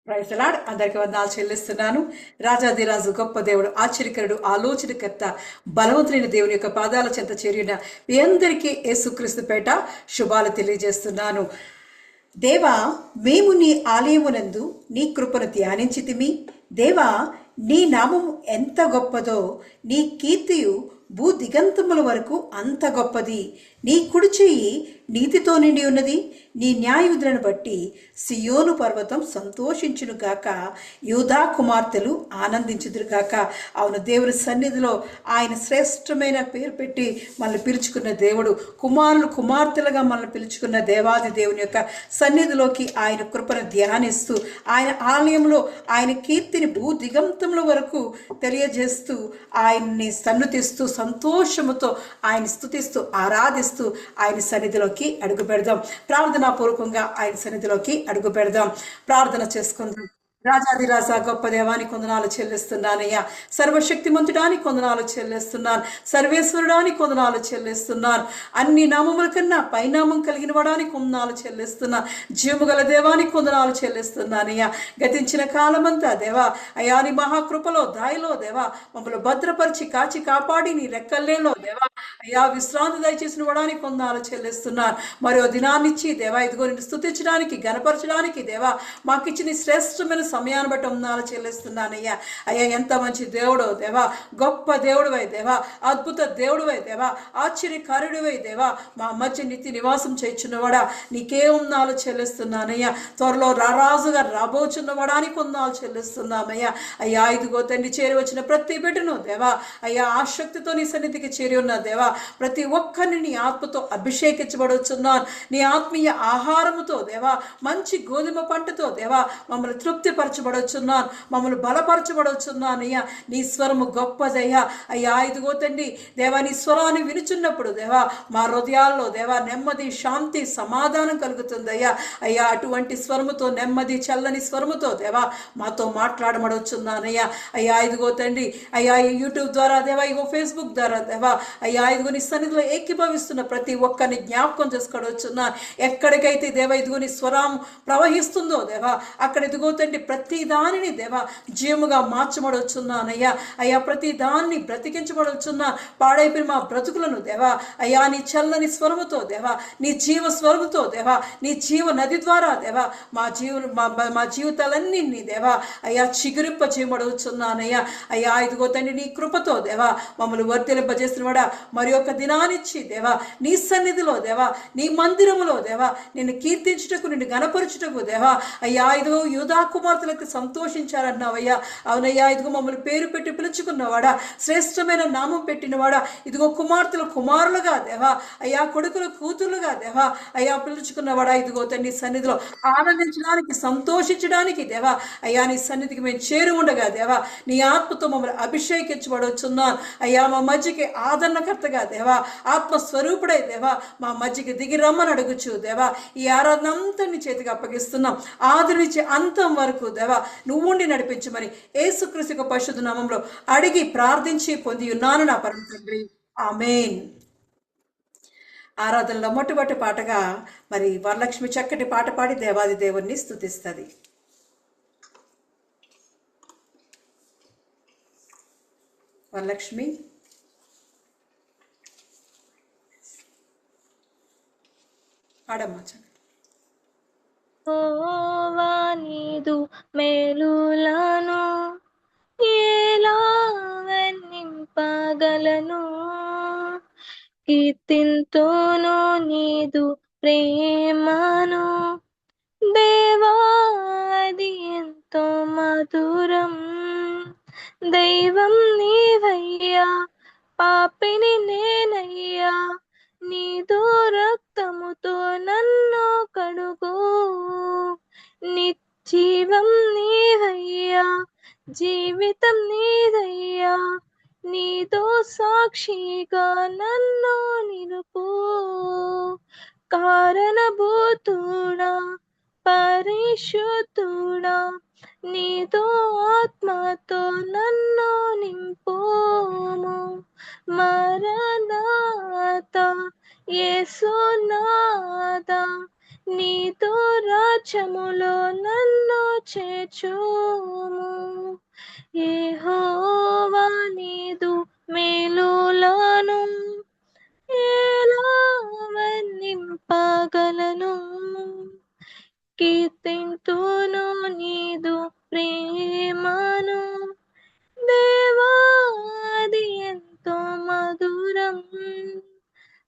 Praise the lord. అందరికీ వందనాలు చెల్లిస్తున్నాను. రాజాదిరాజు, గొప్ప దేవుడు, ఆశ్చర్యకరుడు, ఆలోచనకర్త, బలవంతుడైన దేవుని యొక్క పాదాల చెంత చేరిన మీ అందరికీ యేసుక్రీస్తు పేట శుభాలు తెలియజేస్తున్నాను. దేవా, మేము నీ ఆలయమునందు నీ కృపను ధ్యానించితిమి. దేవా, నీ నామము ఎంత గొప్పదో, నీ కీర్తియు భూ దిగంతముల వరకు అంత గొప్పది. నీ కుడి చెయ్యి నీతితో నిండి ఉన్నది. నీ న్యాయవిధులను బట్టి సియోను పర్వతం సంతోషించునుగాక, యూదా కుమార్తెలు ఆనందించుదురుగాక. అవును, దేవుని సన్నిధిలో ఆయన శ్రేష్టమైన పేరు పెట్టి మనల్ని పిలుచుకున్న దేవుడు, కుమారులు కుమార్తెలుగా మనల్ని పిలుచుకున్న దేవాది దేవుని యొక్క సన్నిధిలోకి ఆయన కృపను ధ్యానిస్తూ, ఆయన ఆలయంలో ఆయన కీర్తిని భూ దిగంతముల వరకు తెలియజేస్తూ, ఆయన్ని సన్నుతిస్తూ సంతోషముతో ఆయన స్తుతిస్తూ ఆరాధిస్తూ ఆయన సన్నిధిలోకి అడుగు పెడదాం. ప్రార్థనాపూర్వకంగా ఆయన సన్నిధిలోకి అడుగు పెడదాం. ప్రార్థన చేసుకుందాం. రాజాదిరాజా, గొప్ప దేవానికి వందనాలు చెల్లిస్తున్నానయ్యా. సర్వశక్తిమంతుడానికి వందనాలు చెల్లిస్తున్నాను. సర్వేశ్వరుడానికి వందనాలు చెల్లిస్తున్నాను. అన్ని నామముల కన్నా పైనామం కలిగిన వాడానికి వందనాలు చెల్లిస్తున్నాను. జీవము గల దేవానికి వందనాలు చెల్లిస్తున్నానయ్యా. గతించిన కాలమంతా దేవా అయ్యా నీ మహాకృపలో దాయిలో దేవా మమ్మల్ని భద్రపరిచి కాచి కాపాడి నీ రెక్కల్లేలో దేవా అయ్యా విశ్రాంతి దయచేసిన వాడానికి వందనాలు చెల్లిస్తున్నాను. మరో దినాన్నిచ్చి దేవా ఇదిగో నిన్ను స్తుతించడానికి గణపరచడానికి దేవా మాకిచ్చిన శ్రేష్టమైన సమయాన్ని బట్టి వందనాలు చెల్లిస్తున్నానయ్యా. అయ్యా, ఎంత మంచి దేవుడో దేవా, గొప్ప దేవుడివై దేవా, అద్భుత దేవుడివై దేవా, ఆశ్చర్యకారుడివై దేవా, మా మధ్య నిత్య నివాసం చేయుచున్నవాడా నీకే వందనాలు చెల్లిస్తున్నానయ్యా. త్వరలో రారాజుగా రాబోచున్నవాడానికి వందనాలు చెల్లిస్తున్నామయ్యా. అయ్యా, ఇదిగో తండ్రి చేరి వచ్చిన ప్రతి బిడ్డను దేవా అయ్యా ఆసక్తితో నీ సన్నిధికి చేరి ఉన్న దేవా ప్రతి ఒక్కరిని నీ ఆత్మతో అభిషేకించబడుచున్నాను. నీ ఆత్మీయ ఆహారముతో దేవా మంచి గోధుమ పంటతో దేవా మమ్మల్ని తృప్తిపరచబడుచున్నాను, మమ్మల్ని బలపరచబడుచున్నాను. అయ్యా, నీ స్వరము గొప్పదయ్యా. అయ్యా, ఇదిగో తండ్రి దేవా నీ స్వరాన్ని వినుచున్నప్పుడు దేవా మా హృదయాల్లో దేవా నెమ్మది, శాంతి, సమాధానం కలుగుతుందయ్యా. అయ్యా, అటువంటి స్వరముతో, నెమ్మది చల్లని స్వరముతో దేవా మాతో మాట్లాడమడుచున్నానయ్యా. అయ్యా, ఇదిగో తండ్రి అయ్యా యూట్యూబ్ ద్వారా దేవా ఇగో ఫేస్బుక్ ద్వారా దేవా అయ్యా ఇదిగో నీ సన్నిధిలో ఏకీభవిస్తున్న ప్రతి ఒక్కరిని జ్ఞాపకం చేసుకోవచ్చున్నాను. ఎక్కడికైతే దేవా ఇదిగో నీ స్వరం ప్రవహిస్తుందో దేవా అక్కడ ఇదిగో తండ్రి ప్రతి దానిని దేవా జీవముగా మార్చబడుచున్నానయ్యా. అయ్యా, ప్రతి దాన్ని బ్రతికించబడుచున్నా. పాడైపోయిన మా బ్రతుకులను దేవా అయ్యా నీ చల్లని స్వరముతో దేవా నీ జీవ స్వరముతో దేవా నీ జీవ నది ద్వారా దేవా మా జీవితాలన్నీ నీ దేవా అయ్యా చిగురింప చేయబడుచున్నానయ్యా. అయ్యా, ఇదిగో తండ్రి నీ కృపతో దేవా మమ్మల్ని వర్తిలింపజేసిన వాడా మరి ఒక దినానిచ్చి దేవా నీ సన్నిధిలో దేవా నీ మందిరములో దేవా నిన్ను కీర్తించుటకు, నిన్ను గణపరచుటకు దేవా అయ్యా ఇదిగో యూదా కుమార్తెలకు సంతోషించారన్నావయ్యా. అవునయ్యా, ఇదిగో మమ్మల్ని పేరు పెట్టి పిలుచుకున్నవాడా, శ్రేష్టమైన నామం పెట్టినవాడా, ఇదిగో కుమార్తెలు కుమారులుగా దేవా అయ్యా కొడుకులు కూతురులుగా దేవా అయ్యా పిలుచుకున్నవాడా, ఇదిగో తండ్రి సన్నిధిలో ఆనందించడానికి, సంతోషించడానికి దేవా అయ్యా నీ సన్నిధికి మేము చేరి ఉండగా దేవా నీ ఆత్మతో మమ్మల్ని అభిషేకించబడుచున్నాను. అయ్యా, మా మధ్యకి ఆదరణకర్తగా దేవా ఆత్మస్వరూపుడై దేవా మా మధ్యకి దిగి రమ్మని అడుగుచు దేవా ఈ ఆరాధన అంతా నీ చేతికి అప్పగిస్తున్నాం. ఆది నుంచి అంతం వరకు దేవా నువ్వు ఉండి నడిపించమని యేసుక్రీస్తు పరిశుద్ధ నామంలో అడిగి ప్రార్థించి పొంది ఉన్నాను నా పరమ తండ్రి, ఆమేన్. ఆరాధనలో మొట్టమొదటి పాటగా మరి వరలక్ష్మి చక్కటి పాట పాడి దేవాది దేవుణ్ణి స్తుతిస్తుంది. వరలక్ష్మి పాడమ్మా. యెహోవా నీదు మేలులను ఎలా వర్ణింపగలను, కీర్తింతును నీదు ప్రేమను దేవా అది ఎంతో మధురం. దైవం నీవయ్యా, పాపిని నేనయ్యా, నీదు రక్తముతో నన్ను కడుగు. నిజీవం నీవయ్యా, జీవితం నీదయ్యా, నీతో సాక్షిగా నన్ను నిలుపు. కారణభూతుడా, పరిశుద్ధుడా, నీతో ఆత్మతో నన్ను నింపుము. మరణాత యేసునాథ, నీతో రాజ్యములో నన్ను చూము. యెహోవా నీదు మేలులను ఎలా వర్ణింపగలను. కీర్తింతును నీదు ప్రేమను దేవా, అది ఎంతో మధురం.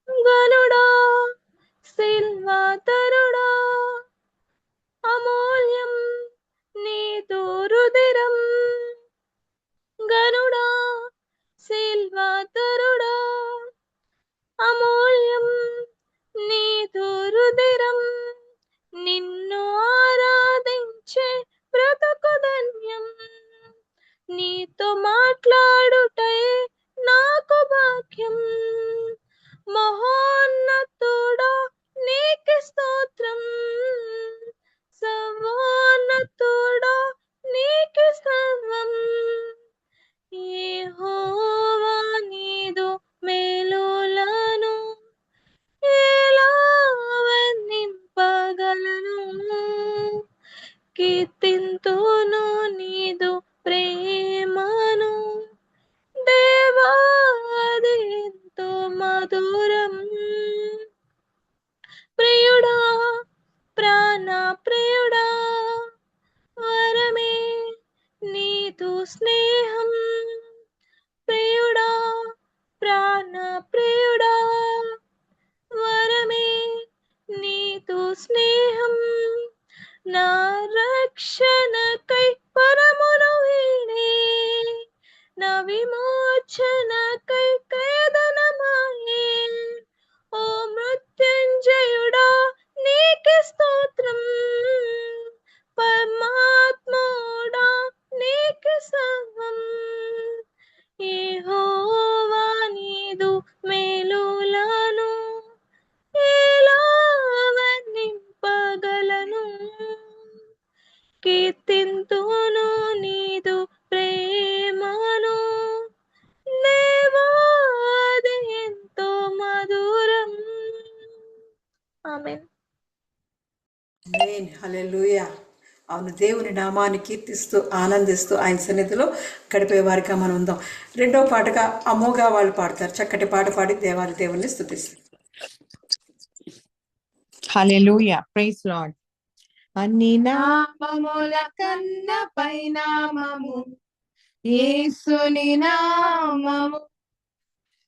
గనుడా సిల్వాతరుడా అమూల్యం నీదు రుదిరం. గనుడా సిల్వాతరుడా అమూల్యం నీదు రుదిరం. నిన్ను ఆరాధించే బ్రతుకు ధన్యం. నీతో మాట్లాడుటై నాకు భాగ్యం. మహోన్నతుడా నీకు స్తోత్రం. సర్వోన్నతుడా నీకు సర్వం. యెహోవా నీదు మేలులను ఎలా వర్ణింపగలను. కీర్తింతును నీదు ప్రేమను దేవా, అది ఎంతో మధురం. ప్రియుడా ప్రాణ ప్రియుడా వరమే నీదు స్నేహం. ప్రియుడా ప్రాణ ప్రియుడా వరమే నీదు స్నేహం. నా రక్షణకై పరమును వీడే నా విమోచనకై ఖేదనమాయే. ఓ మృత్యుంజయుడా నీకు స్తోత్రం. పరమాత్ముడా నీకు సర్వం. యెహోవా నీదు మేలులను ఎలా వర్ణింపగలను. కీర్తింతును నీదు ప్రేమను దేవా, అది ఎంతో మధురం. ఆమేన్. ఆమేన్. హల్లెలూయా. అవును, దేవుని నామాన్ని కీర్తిస్తూ ఆనందిస్తూ ఆయన సన్నిధిలో గడిపే వారిగా మనం ఉందాం. రెండవ పాటగా అమోగా వాళ్ళు పాడతారు. చక్కటి పాట పాడి దేవుని స్తుతిస్తారు. హల్లెలూయా, ప్రైజ్ లార్డ్. అన్ని నామముల కన్న పైనామము యేసుని నామము.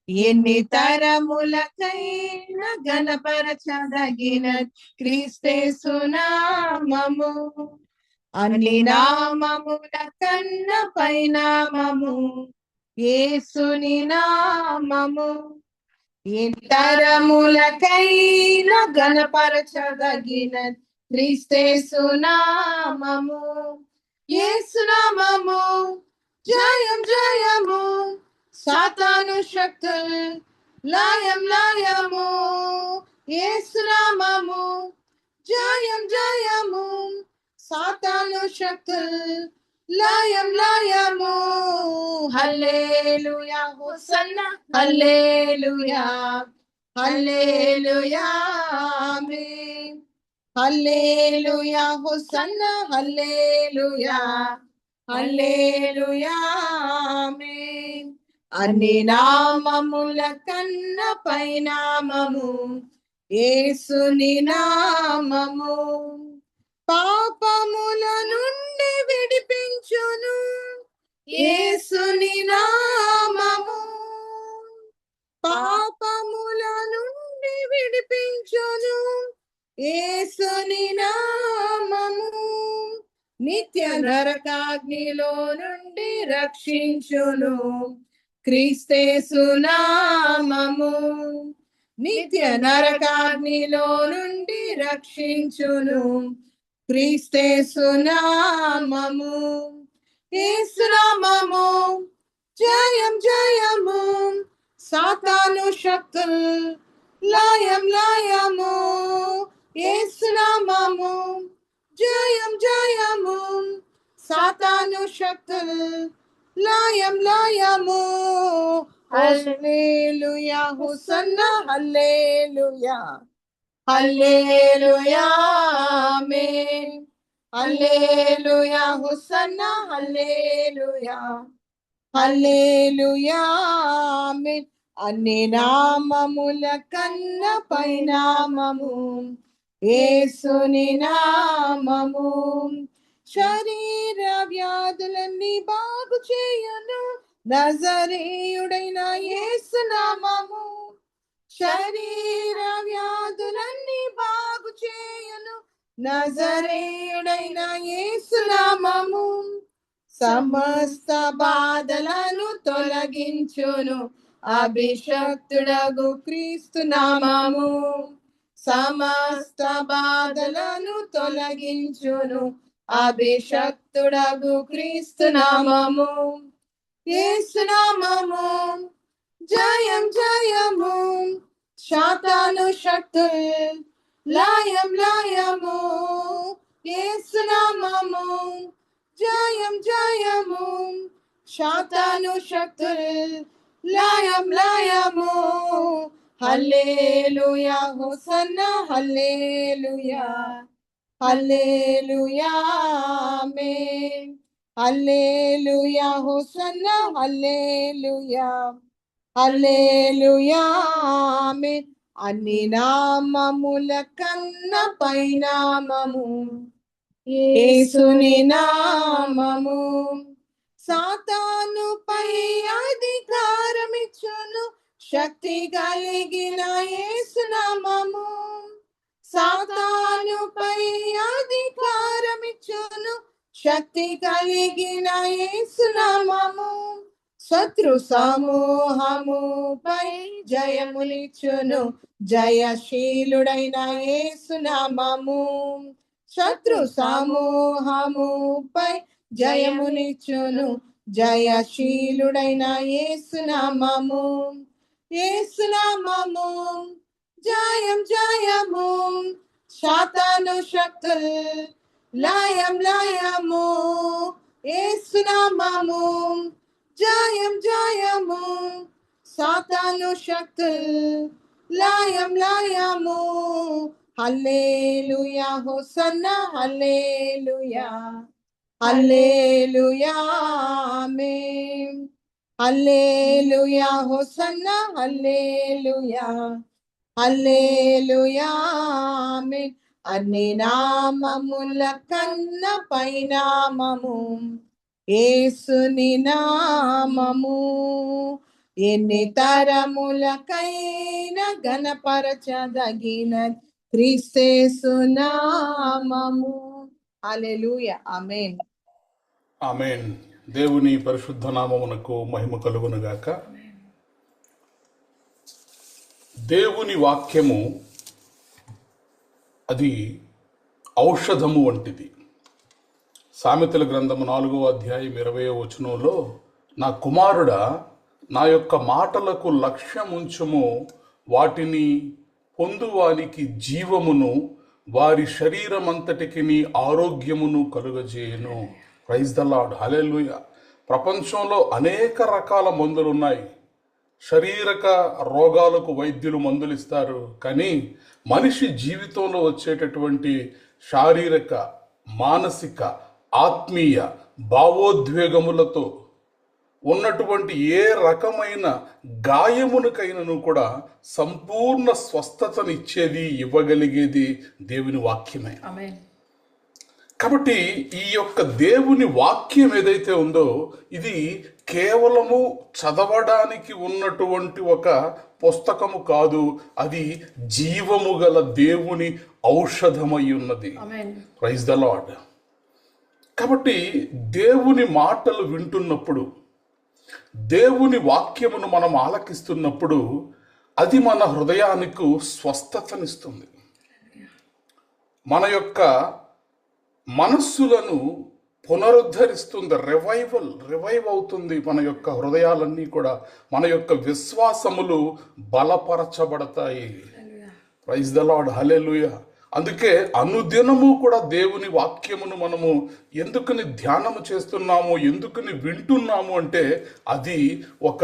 ఎన్ని తరములకైనా గణపరచదగిన క్రీస్తేసు నామము. అన్ని నామముల కన్న పైనామము యేసుని నామము. ఎన్ని తరములకైనా గణపరచదగిన క్రీస్తేసు నామము. యేసు నామము జయం జయము. సాతాను శక్తులు లయం లయము. యేసు నామము జయం జయము. సాతాను శక్తులు లయం లయము. హల్లెలూయా హోసన్నా హల్లెలూయా హల్లెలూయా ఆమేన్. హల్లెలూయా హోసన్నా హల్లెలూయా హల్లెలూయా ఆమేన్. అన్ని నామముల కన్న పైనామము యేసుని నామము. పాపముల నుండి విడిపించును యేసుని నామము. పాపముల నుండి విడిపించును యేసుని నామము. నిత్య నరకాగ్నిలో నుండి రక్షించును క్రీస్తేసు నామము. నిత్య నరకాగ్నిలో నుండి రక్షించును క్రీస్తేసు నామము. యేసు నామము జయం జయము. సాతాను శక్తులు లయం లయము. యేసు నామము జయం జయము. సాతాను శక్తులు లయం లయము. హల్లెలూయా హోసన్నా హల్లెలూయా హల్లెలూయా ఆమేన్. హల్లెలూయా హోసన్నా హల్లెలూయా హల్లెలూయా ఆమేన్. అన్ని నామముల కన్న పైనామము యేసుని నామము. శరీర వ్యాధులన్నీ బాగు చేయను నజరేయుడైన యేసు నామము. శరీర వ్యాధులన్నీ బాగు చేయను నజరేయుడైన యేసు నామము. సమస్త బాధలను తొలగించును అభిషక్తుడగు క్రీస్తు నామము. సమస్త బాధలను తొలగించును అభిషక్తుడగు క్రీస్తు నామము. యేసు నామము జయం జయము శాతాను శక్తుల్ లయం లయము. యేసు నామము జయం జయము శాతాను శక్తుల్ లయం లయము. హల్లెలూయా హోసన్నా హల్లెలూయా హల్లెలూయా ఆమేన్. హల్లెలూయా హోసన్నా హల్లెలూయా హల్లెలూయా ఆమేన్. అన్ని నామముల కన్న పైనామము యేసుని నామము. సాతానుపై అధికారమిచ్చును శక్తి కలిగిన యేసు నామము. సాతానుపై అధికారమిచ్చును శక్తి కలిగిన యేసు నామము. శత్రు సమూహముపై జయములిచ్చును జయశీలుడైన యేసు నామము. శత్రు సమూహముపై జయమునిచ్చును జయశీలుడైన యేసు నామము. యేసు నామము జయం జయము శాతాను శక్తుల్ లయం లయము. యేసు నామము జయం జయము సాతాను శక్తుల్ లయం లయము. హల్లెలూయా హోసన్నా హల్లెలూయా హల్లెలూయా ఆమేన్. హల్లెలూయా హోసన్నా హల్లెలూయా హల్లెలూయా ఆమేన్. అన్ని నామముల కన్న పైనామము యేసుని నామము. ఎన్ని తరములకైనా గణపరచదగిన క్రీస్తేసు నామము. హల్లెలూయా ఆమేన్. ఆమేన్. దేవుని పరిశుద్ధ నామమునకు మహిమ కలుగును గాక. దేవుని వాక్యము అది ఔషధము వంటిది. సామెతల గ్రంథము 4వ అధ్యాయం 20వ వచనంలో, నా కుమారుడా, నా యొక్క మాటలకు లక్ష్యముంచుము, వాటిని పొందువానికి జీవమును, వారి శరీరమంతటికి నీ ఆరోగ్యమును కలుగజేయును. Praise the Lord. హల్లెలూయా. ప్రపంచంలో అనేక రకాల మందులు ఉన్నాయి. శారీరక రోగాలకు వైద్యులు మందులు ఇస్తారు, కానీ మనిషి జీవితంలో వచ్చేటటువంటి శారీరక, మానసిక, ఆత్మీయ భావోద్వేగములతో ఉన్నటువంటి ఏ రకమైన గాయమునకైనను కూడా సంపూర్ణ స్వస్థతనిచ్చేది, ఇవ్వగలిగేది దేవుని వాక్యమే. ఆమేన్. కాబట్టి ఈ యొక్క దేవుని వాక్యం ఏదైతే ఉందో, ఇది కేవలము చదవడానికి ఉన్నటువంటి ఒక పుస్తకము కాదు, అది జీవము గల దేవుని ఔషధమై ఉన్నది. ఆమేన్. Praise the Lord. కాబట్టి దేవుని మాటలు వింటున్నప్పుడు, దేవుని వాక్యమును మనం ఆలకిస్తున్నప్పుడు, అది మన హృదయానికి స్వస్థతనిస్తుంది. మన యొక్క మనస్సులను పునరుద్ధరిస్తుంది. రివైవ్ అవుతుంది. మన యొక్క హృదయాలన్నీ కూడా, మన యొక్క విశ్వాసములు బలపరచబడతాయి. Praise the Lord. హల్లెలూయా. అందుకే అనుదినము కూడా దేవుని వాక్యమును మనము ఎందుకని ధ్యానము చేస్తున్నాము, ఎందుకని వింటున్నాము అంటే, అది ఒక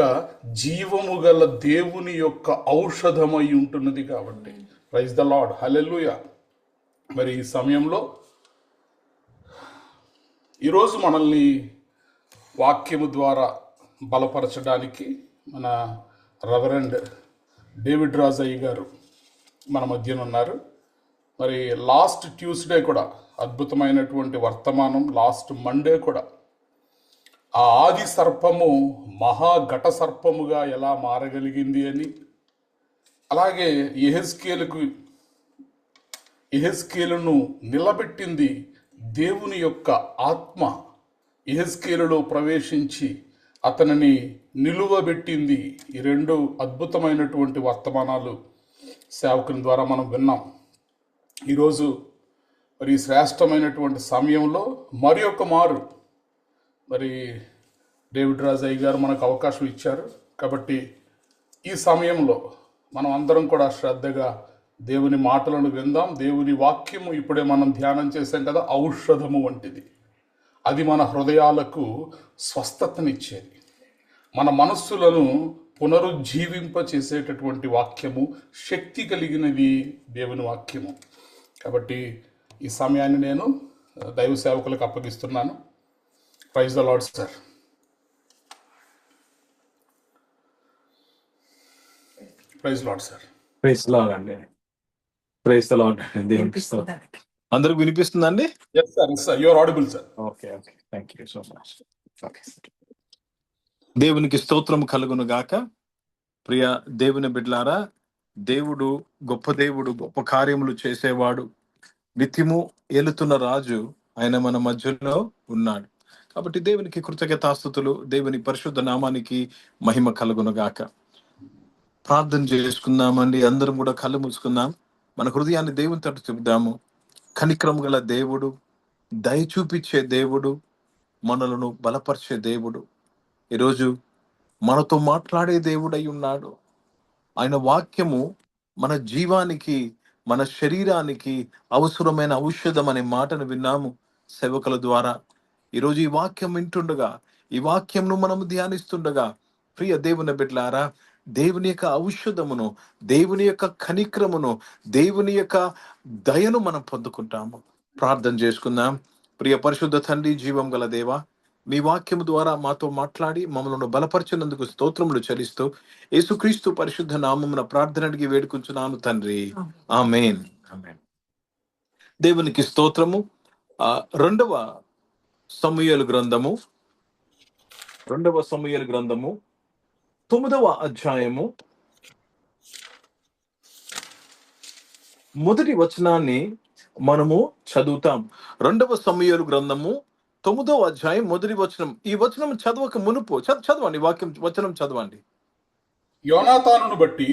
జీవము గల దేవుని యొక్క ఔషధమై ఉంటున్నది కాబట్టి. Praise the Lord. హల్లెలూయా. మరి ఈ సమయంలో ఈరోజు మనల్ని వాక్యము ద్వారా బలపరచడానికి మన రెవరెండ్ డేవిడ్ రాజయ్య గారు మన మధ్యన ఉన్నారు. మరి లాస్ట్ ట్యూస్డే కూడా అద్భుతమైనటువంటి వర్తమానం, లాస్ట్ మండే కూడా ఆ ఆది సర్పము మహాఘట సర్పముగా ఎలా మారగలిగింది అని, అలాగే యెహెజ్కేలును నిలబెట్టింది దేవుని యొక్క ఆత్మ యెహెజ్కేలులో ప్రవేశించి అతనిని నిలువబెట్టింది. ఈ రెండు అద్భుతమైనటువంటి వర్తమానాలు సేవకుని ద్వారా మనం విన్నాం. ఈరోజు మరి శ్రేష్టమైనటువంటి సమయంలో మరి ఒక మారు మరి డేవిడ్ రాజయ్య గారు మనకు అవకాశం ఇచ్చారు. కాబట్టి ఈ సమయంలో మనం అందరం కూడా శ్రద్ధగా దేవుని మాటలను విందాం. దేవుని వాక్యము ఇప్పుడే మనం ధ్యానం చేసాం కదా, ఔషధము వంటిది. అది మన హృదయాలకు స్వస్థతనిచ్చేది, మన మనస్సులను పునరుజ్జీవింప చేసేటటువంటి వాక్యము, శక్తి కలిగినది దేవుని వాక్యము. కాబట్టి ఈ సమయాన్ని నేను దైవ సేవకులకు అప్పగిస్తున్నాను. Praise the Lord sir. Praise Lord sir. Praise Lord అండి. Praise the Lord. దేవునికి స్తోత్రం. అందరికి వినిపిస్తుందండి? Yes sir, yes sir, you are audible sir. Okay, thank you so much. Okay, దేవునికి స్తోత్రం కలుగును గాక. ప్రియ దేవుని బిడ్డలారా, దేవుడు గొప్ప దేవుడు, గొప్ప కార్యములు చేసేవాడు, నిత్యము ఏలుతున్న రాజు ఆయన మన మధ్యలో ఉన్నాడు. కాబట్టి దేవునికి కృతజ్ఞతాస్తుతులు, దేవుని పరిశుద్ధ నామానికి మహిమ కలుగును గాక. ప్రార్థన చేసుకుందామండి. అందరం కూడా కళ్ళు మూసుకుందాం, మన హృదయాన్ని దేవుని తట్టు చెబుదాము. కనిక్రమ గల దేవుడు, దయ చూపించే దేవుడు, మనలను బలపరిచే దేవుడు, ఈరోజు మనతో మాట్లాడే దేవుడై ఉన్నాడు. ఆయన వాక్యము మన జీవానికి, మన శరీరానికి అవసరమైన ఔషధం అనే మాటను విన్నాము సేవకుల ద్వారా. ఈరోజు ఈ వాక్యం వింటుండగా, ఈ వాక్యంను మనము ధ్యానిస్తుండగా, ప్రియ దేవుని బిడ్డలారా, దేవుని యొక్క ఔషధమును, దేవుని యొక్క కనిక్రమును, దేవుని యొక్క దయను మనం పొందుకుంటాము. ప్రార్థన చేసుకుందాం. ప్రియ పరిశుద్ధ తండ్రి, జీవం గల దేవా, మీ వాక్యము ద్వారా మాతో మాట్లాడి మమ్మల్ని బలపరిచినందుకు స్తోత్రములు చెల్లిస్తూ యేసుక్రీస్తు పరిశుద్ధ నామమున ప్రార్థనకి వేడుకుంటున్నాను తండ్రి, ఆమేన్. దేవునికి స్తోత్రము. 2వ సమూయేలు గ్రంథము 9వ అధ్యాయము 1వ వచనాన్ని మనము చదువుతాం. 2వ సమూయేలు గ్రంథము 9వ అధ్యాయం 1వ వచనం. ఈ వచనం చదవక మునుపు చదవండి, వచనం చదవండి. యోనాతానును బట్టి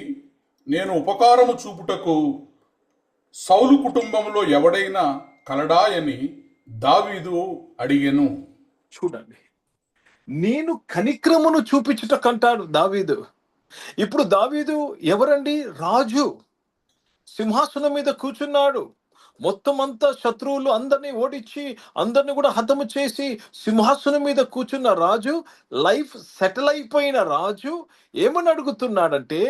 నేను ఉపకారము చూపుటకు సౌలు కుటుంబంలో ఎవడైనా కలడాయని దావీదు అడిగెను. చూడండి, నేను కనిక్రమును చూపించుటకంటాడు దావీదు. ఇప్పుడు దావీదు ఎవరండి? రాజు, సింహాసనం మీద కూర్చున్నాడు. మొత్తం అంతా శత్రువులు అందరినీ ఓడించి, అందరిని కూడా హతము చేసి సింహాసనం మీద కూర్చున్న రాజు, లైఫ్ సెటిల్ అయిపోయిన రాజు ఏమని అడుగుతున్నాడంటే,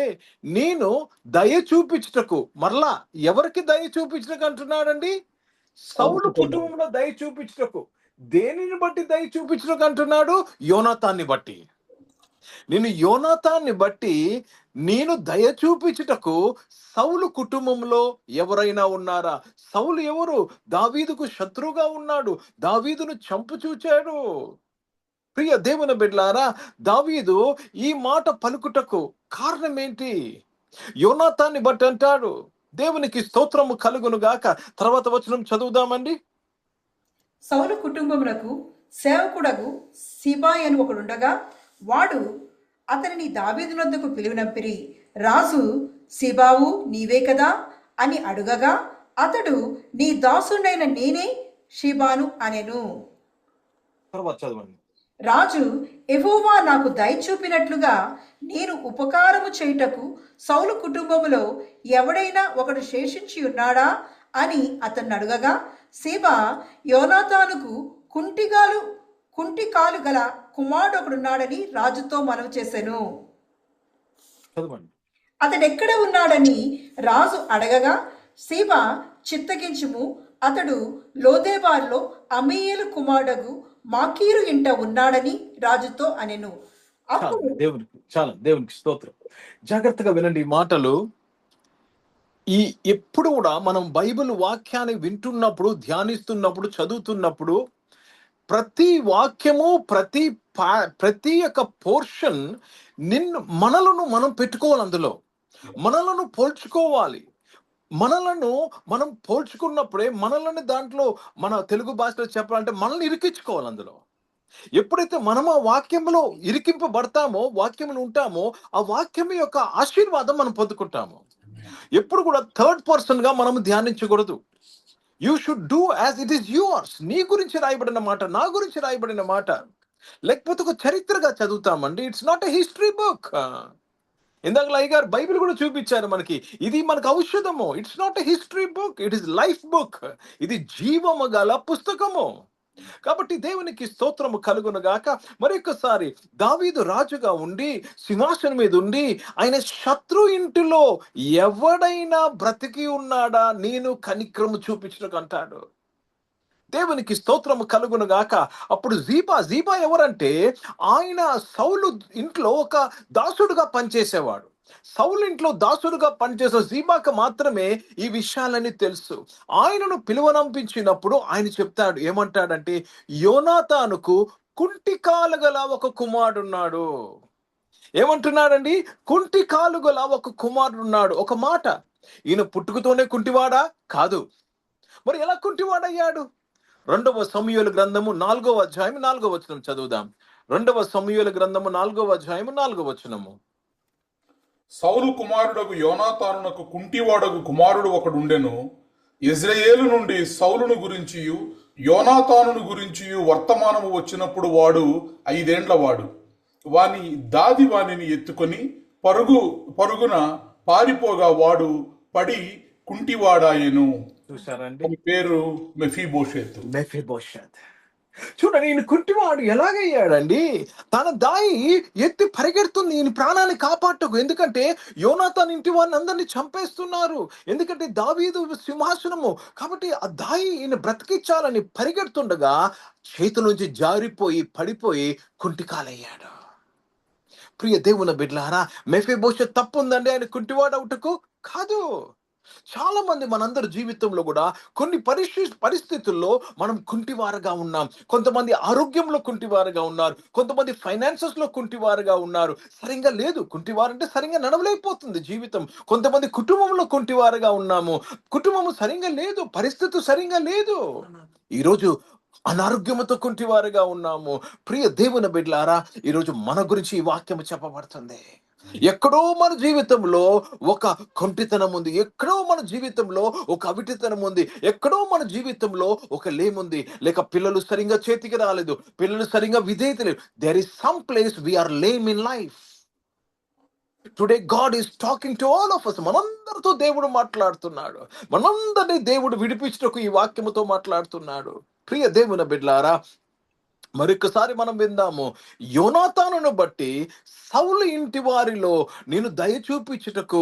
నేను దయ చూపించుటకు, మరలా ఎవరికి దయ చూపించటకు అంటున్నాడండి? సౌలు కుటుంబంలో దయ చూపించుటకు. దేనిని బట్టి దయ చూపించుటకు అంటున్నాడు? యోనాతాన్ని బట్టి. నేను యోనాతాన్ని బట్టి నేను దయ చూపించుటకు సౌలు కుటుంబంలో ఎవరైనా ఉన్నారా? సౌలు ఎవరు? దావీదుకు శత్రువుగా ఉన్నాడు, దావీదును చంపు చూచాడు. ప్రియ దేవుని బిడ్డలారా, దావీదు ఈ మాట పలుకుటకు కారణం ఏంటి? యోనాతాన్ని బట్టి అంటాడు. దేవునికి స్తోత్రము కలుగును గాక. తర్వాత వచనం చదువుదామండి. సౌలు కుటుంబమునకు సేవకుడగు సిబాయి అని ఒకడుండగా, వాడు అతనిని దావీదు నొద్దకు పిలువనంపిరి. రాజు, సిబావు నీవే కదా అని అడుగగా, అతడు, నీ దాసుడైన నేనే షిబాను అనెను. తర్వాత చదవండి. రాజు, యెహోవా నాకు దయ చూపినట్లుగా నేను ఉపకారము చేయుటకు సౌలు కుటుంబములో ఎవడైనా ఒకడు శేషించి ఉన్నాడా అని అతన్ని అడుగగా, సిబా, యోనాతానుకు కుంటి కాలు గల కుమారుడు ఒకడున్నాడని రాజుతో మనవి చేసెను. అతడెక్కడ ఉన్నాడని రాజు అడగగా, సిబా, చిత్తగించుము, అతడు లోదేబార్లో అమీయేలు కుమారుడగు మాకీరు ఇంట ఉన్నాడని రాజుతో అనెను. అప్పుడు దేవునికి స్తోత్రం. జాగ్రత్తగా వినండి ఈ మాటలు. ఎప్పుడు కూడా మనం బైబిల్ వాక్యాన్ని వింటున్నప్పుడు, ధ్యానిస్తున్నప్పుడు, చదువుతున్నప్పుడు ప్రతి వాక్యము, ప్రతి యొక్క పోర్షన్ మనలను మనం పెట్టుకోవాలి, అందులో మనలను పోల్చుకోవాలి. మనలను మనం పోల్చుకున్నప్పుడే మనల్ని దాంట్లో, మన తెలుగు భాషలో చెప్పాలంటే మనల్ని ఇరికించుకోవాలి అందులో. ఎప్పుడైతే మనం ఆ వాక్యంలో ఇరికింపబడతామో, వాక్యములు ఉంటామో, ఆ వాక్యం యొక్క ఆశీర్వాదం మనం పొందుకుంటాము. ఎప్పుడు కూడా థర్డ్ పర్సన్ గా మనం ధ్యానించకూడదు. You should do as it is yours. నీ గురించి రాయబడిన మాట, నా గురించి రాయబడిన మాట. లేకపోతే ఒక చరిత్రగా చదువుతామండి. It's not a history book. ఇందాక లై గారు బైబిల్ కూడా చూపించారు మనకి. ఇది మనకు ఔషధము. It's not a history book, it is life book. ఇది జీవము గల పుస్తకము. కాబట్టి దేవునికి స్తోత్రము కలుగును గాక. మరొకసారి దావీదు రాజుగా ఉండి, సింహాసనం మీద ఉండి, ఆయన శత్రు ఇంటిలో ఎవడైనా బ్రతికి ఉన్నాడా నేను కనిక్రము చూపించడానికి అంటాడు. దేవునికి స్తోత్రము కలుగును గాక. అప్పుడు జీబా ఎవరంటే, ఆయన సౌలు ఇంట్లో ఒక దాసుడుగా పనిచేసేవాడు. సౌలు ఇంట్లో దాసుడుగా పనిచేసే జీబాకు మాత్రమే ఈ విషయాలన్నీ తెలుసు. ఆయనను పిలువనంపించినప్పుడు ఆయన చెప్తాడు, ఏమంటాడంటే, యోనాతానుకు కుంటి కాలు గల ఒక కుమారుడున్నాడు. ఏమంటున్నాడండి? కుంటి కాలు గల ఒక కుమారుడున్నాడు. ఒక మాట, ఈయన పుట్టుకతోనే కుంటివాడా? కాదు. మరి ఎలా కుంటివాడయ్యాడు? 2వ సమూయేలు గ్రంథము 4వ అధ్యాయం 4వ వచనం చదువుదాం. 2వ సమూయేలు గ్రంథము 4వ అధ్యాయం 4వ వచనము. సౌలు కుమారుడకు యోనాతానునకు కుంటివాడకు కుమారుడు ఒకడుండెను. ఇజ్రాయేలు నుండి సౌలును గురించియు యోనాతానును గురించియు వర్తమానము వచ్చినప్పుడు వాడు 5 ఏండ్ల వాడు. వానిని ఎత్తుకొని పరుగున పారిపోగా వాడు పడి కుంటివాడాయెను. చూసారండి? అతని పేరు మెఫీబోషెత్. చూడండి, ఈయన కుంటివాడు ఎలాగయ్యాడండి? తన దాయి ఎత్తి పరిగెడుతుంది ఈయన ప్రాణాన్ని కాపాడటకు. ఎందుకంటే యోనాతాను ఇంటి వారిని అందరినీ చంపేస్తున్నారు. ఎందుకంటే దావీదు సింహాసనము కాబట్టి ఆ దాయి ఈయన బ్రతికించాలని పరిగెడుతుండగా చేతుల నుంచి జారిపోయి పడిపోయి కుంటికాలయ్యాడు. ప్రియ దేవుని బిడ్డలారా, మెఫీబోషెత్ తప్పు ఉందండి ఆయన కుంటివాడు అవుటకు? కాదు. చాలా మంది మనందరి జీవితంలో కూడా కొన్ని పరిస్థితుల్లో మనం కుంటివారుగా ఉన్నాం. కొంతమంది ఆరోగ్యంలో కుంటివారుగా ఉన్నారు, కొంతమంది ఫైనాన్సెస్ లో కుంటివారుగా ఉన్నారు. సరిగ్గా లేదు, కుంటివారంటే సరిగ్గా నడవలేకపోతుంది జీవితం. కొంతమంది కుటుంబంలో కుంటివారుగా ఉన్నాము, కుటుంబము సరిగ్గా లేదు, పరిస్థితి సరిగ్గా లేదు. ఈరోజు అనారోగ్యంతో కుంటివారుగా ఉన్నాము. ప్రియ దేవుని బిడ్డలారా, ఈరోజు మన గురించి ఈ వాక్యం చెప్పబడుతుంది. ఎక్కడో మన జీవితంలో ఒక కొంటితనం ఉంది, ఎక్కడో మన జీవితంలో ఒక అవిటితనం ఉంది, ఎక్కడో మన జీవితంలో ఒక లేముంది. లేక పిల్లలు సరిగ్గా చేతికి రాలేదు, పిల్లలు సరిగ్గా విధేయత లేదు. There is some place we're lame in life. Today God is talking to all of us. మనందరితో దేవుడు మాట్లాడుతున్నాడు. మనందరినీ దేవుడు విడిపించుటకు ఈ వాక్యముతో మాట్లాడుతున్నాడు. ప్రియ దేవుని బిడ్డలారా, మరొకసారి మనం విందాము. యోనాతానును బట్టి సౌలు ఇంటి వారిలో నేను దయ చూపించుటకు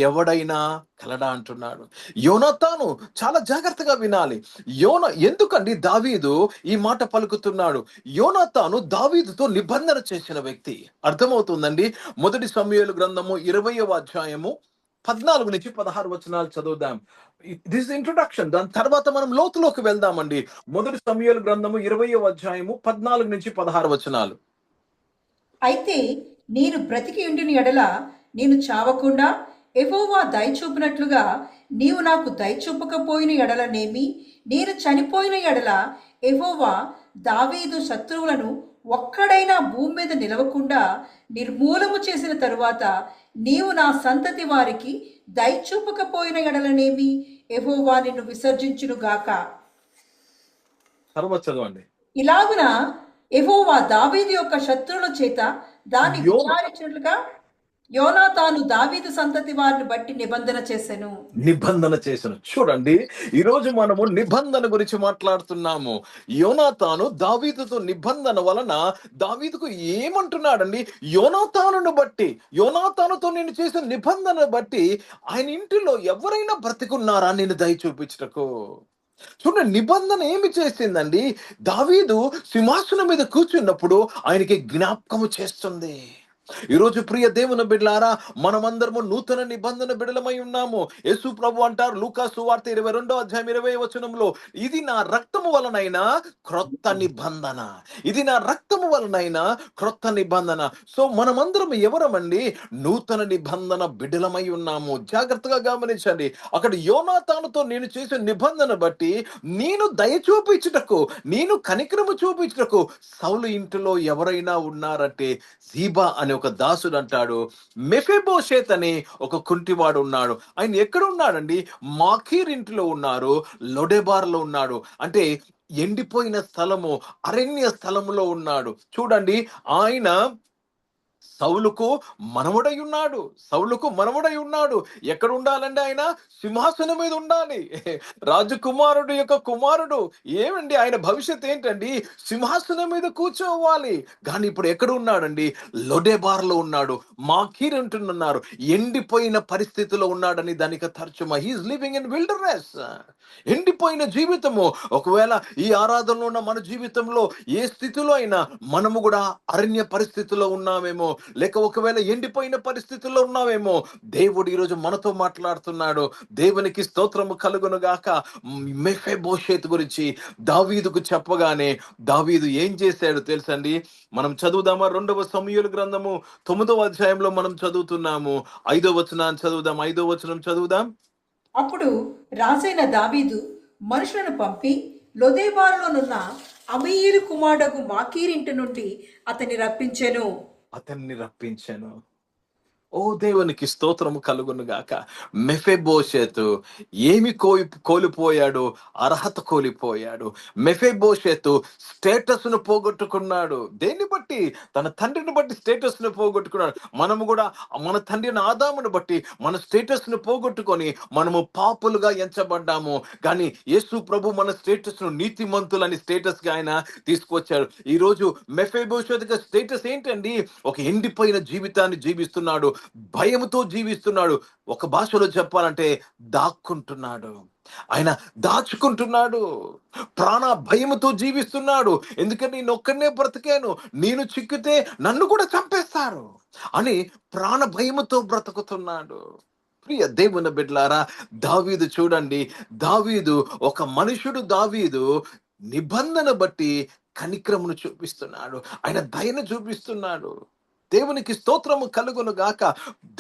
ఎవడైనా కలడా అంటున్నాడు. యోనాతాను చాలా జాగ్రత్తగా వినాలి. ఎందుకండి దావీదు ఈ మాట పలుకుతున్నాడు? యోనాతాను దావీదుతో నిబంధన చేసిన వ్యక్తి. అర్థమవుతుందండి? 1 సమూయేలు గ్రంథము 20వ అధ్యాయము 14 నుంచి 16 వచనాలు చదువుదాం. This introduction. దాని తర్వాత మనం లోతులోకి వెళ్దామండి. 1 సమూయేలు గ్రంథము 20వ అధ్యాయము 14 నుంచి 16 వచనాలు. అయితే నేను బ్రతికి ఉండిన ఎడల నేను చావకుండా యెహోవా దయచూపినట్లుగా నీవు నాకు దయచూపకపోయిన ఎడలనేమి, నేను చనిపోయిన ఎడల యెహోవా దావీదు శత్రువులను ఒక్కడైనా భూమి మీద నిలవకుండా నిర్మూలము చేసిన తరువాత నీవు నా సంతతి వారికి దయచూపకపోయిన ఎడలనేమి, యెహోవా నిన్ను విసర్జించును గాక. తర్వాత చదవండి. ఇలాగున యెహోవా దావీదు యొక్క శత్రువుల చేత దాన్ని విచారించినట్లుగా యోనాతాను దావీదు సంతతి వారిని బట్టి నిబంధన చేసెను. చూడండి, ఈ రోజు మనము నిబంధన గురించి మాట్లాడుతున్నాము. యోనాతాను దావీదుతో నిబంధన వలన దావీదుకు ఏమంటున్నాడండి? యోనాతానును బట్టి, యోనాతానుతో నేను చేసిన నిబంధన బట్టి ఆయన ఇంటిలో ఎవరైనా బ్రతికున్నారా నేను దయ చూపించటకు? చూడండి, నిబంధన ఏమి చేసిందండి? దావీదు సింహాసనం మీద కూర్చున్నప్పుడు ఆయనకి జ్ఞాపకము చేస్తుంది. ఈరోజు ప్రియ దేవుని బిడ్డలారా, మనమందరము నూతన నిబంధన బిడలమై ఉన్నాము. యేసు ప్రభు అంటారు లూకా సువార్త 22వ అధ్యాయం 20వ వచనంలో, ఇది నా రక్తము వలనైనా క్రొత్త నిబంధన, ఇది నా రక్తము వలనైనా క్రొత్త నిబంధన. సో మనమందరం ఎవరమండి? నూతన నిబంధన బిడలమై ఉన్నాము. జాగ్రత్తగా గమనించండి. అక్కడ యోనాతానుతో నేను చేసిన నిబంధన బట్టి నేను దయ చూపించుటకు, నేను కనికరము చూపించుటకు సౌలు ఇంటిలో ఎవరైనా ఉన్నారంటే జీబా అనే ఒక దాసుడు అంటాడు, మెఫీబోషెత్ అని ఒక కుంటివాడు ఉన్నాడు. ఆయన ఎక్కడ ఉన్నాడండి? మాకీర్ ఇంటిలో ఉన్నారు, లొడెబార్లో ఉన్నాడు. అంటే ఎండిపోయిన స్థలము, అరణ్య స్థలములో ఉన్నాడు. చూడండి, ఆయన సౌలుకు మనవడై ఉన్నాడు. సౌలుకు మనవడై ఉన్నాడు. ఎక్కడ ఉండాలండి? ఆయన సింహాసనం మీద ఉండాలి. రాజకుమారుడు యొక్క కుమారుడు. ఏమండి ఆయన భవిష్యత్ ఏంటండి? సింహాసనం మీద కూర్చోవాలి. కానీ ఇప్పుడు ఎక్కడ ఉన్నాడండి? లొడెబార్లో ఉన్నాడు. మాకీర్ అంటున్నారు, ఎండిపోయిన పరిస్థితిలో ఉన్నాడని దానికి తర్జుమా. He is living in wilderness. ఎండిపోయిన జీవితము. ఒకవేళ ఈ ఆరాధనలో ఉన్న మన జీవితంలో ఏ స్థితిలో అయినా మనము కూడా అరణ్య పరిస్థితిలో ఉన్నామేమో, లేక ఒకవేళ ఎండిపోయిన పరిస్థితుల్లో ఉన్నావేమో, దేవుడు ఈరోజు మనతో మాట్లాడుతున్నాడు. దేవునికి స్తోత్రము కలుగును గాక. మెఫీబోషెత్ గురించి దావీదుకు చెప్పగానే దావీదు ఏం చేశాడు తెలుసండి? మనం చదువుదామా? 2వ సమూయేలు గ్రంథము 9వ అధ్యాయంలో మనం చదువుతున్నాము. 5వ వచనాన్ని చదువుదాం. 5వ వచనం చదువుదాం. అప్పుడు రాజైన దావీదు మనుషులను పంపి లొదెబారులోనున్న అమీయేలు కుమారుడగు మాకీరింటి నుండి అతన్ని రప్పించెను. ఓ దేవునికి స్తోత్రము కలుగును గాక. మెఫీబోషెతు ఏమి కోల్పోయాడు? అర్హత కోల్పోయాడు. మెఫీబోషెతు స్టేటస్ ను పోగొట్టుకున్నాడు. దేన్ని బట్టి? తన తండ్రిని బట్టి స్టేటస్ ను పోగొట్టుకున్నాడు. మనము కూడా మన తండ్రిని ఆదామును బట్టి మన స్టేటస్ ను పోగొట్టుకొని మనము పాపులుగా ఎంచబడ్డాము. కానీ యేసు ప్రభు మన స్టేటస్ ను నీతిమంతులని స్టేటస్ గా ఆయన తీసుకొచ్చాడు. ఈ రోజు మెఫీబోషెతు స్టేటస్ ఏంటండి? ఒక ఎండిపోయిన జీవితాన్ని జీవిస్తున్నాడు, భయముతో జీవిస్తున్నాడు. ఒక భాషలో చెప్పాలంటే దాక్కుంటున్నాడు. ఆయన దాచుకుంటున్నాడు. ప్రాణ భయముతో జీవిస్తున్నాడు. ఎందుకంటే నేను ఒక్కనే బ్రతికాను, నేను చిక్కితే నన్ను కూడా చంపేస్తారు అని ప్రాణ భయముతో బ్రతుకుతున్నాడు. ప్రియ దేవుని బిడ్డలారా, దావీదు చూడండి, దావీదు ఒక మనుషుడు. దావీదు నిబంధన బట్టి కనిక్రమును చూపిస్తున్నాడు, ఆయన దయను చూపిస్తున్నాడు. దేవునికి స్తోత్రము కలుగును గాక.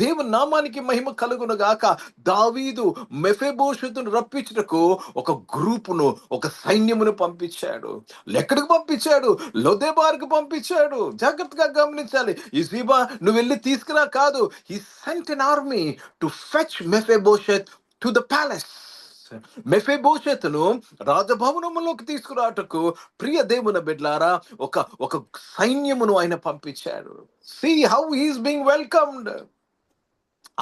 దేవుని నామానికి మహిమ కలుగును గాక. దావీదు మెఫీబోషెతును రప్పించుటకు ఒక గ్రూపును, ఒక సైన్యమును పంపించాడు. ఎక్కడికి పంపించాడు? లొదెబారుకు పంపించాడు. జాగ్రత్తగా గమనించాలి. ఈ జీబా నువ్వు వెళ్ళి తీసుకురా కాదు. He sent an army to fetch Mephibosheth to the palace. మెఫీబోషెతును రాజభవనములోకి తీసుకురాటకు ప్రియ దేవుని బిడ్డలారా ఒక సైన్యమును ఆయన పంపించాడు. See how he is being welcomed.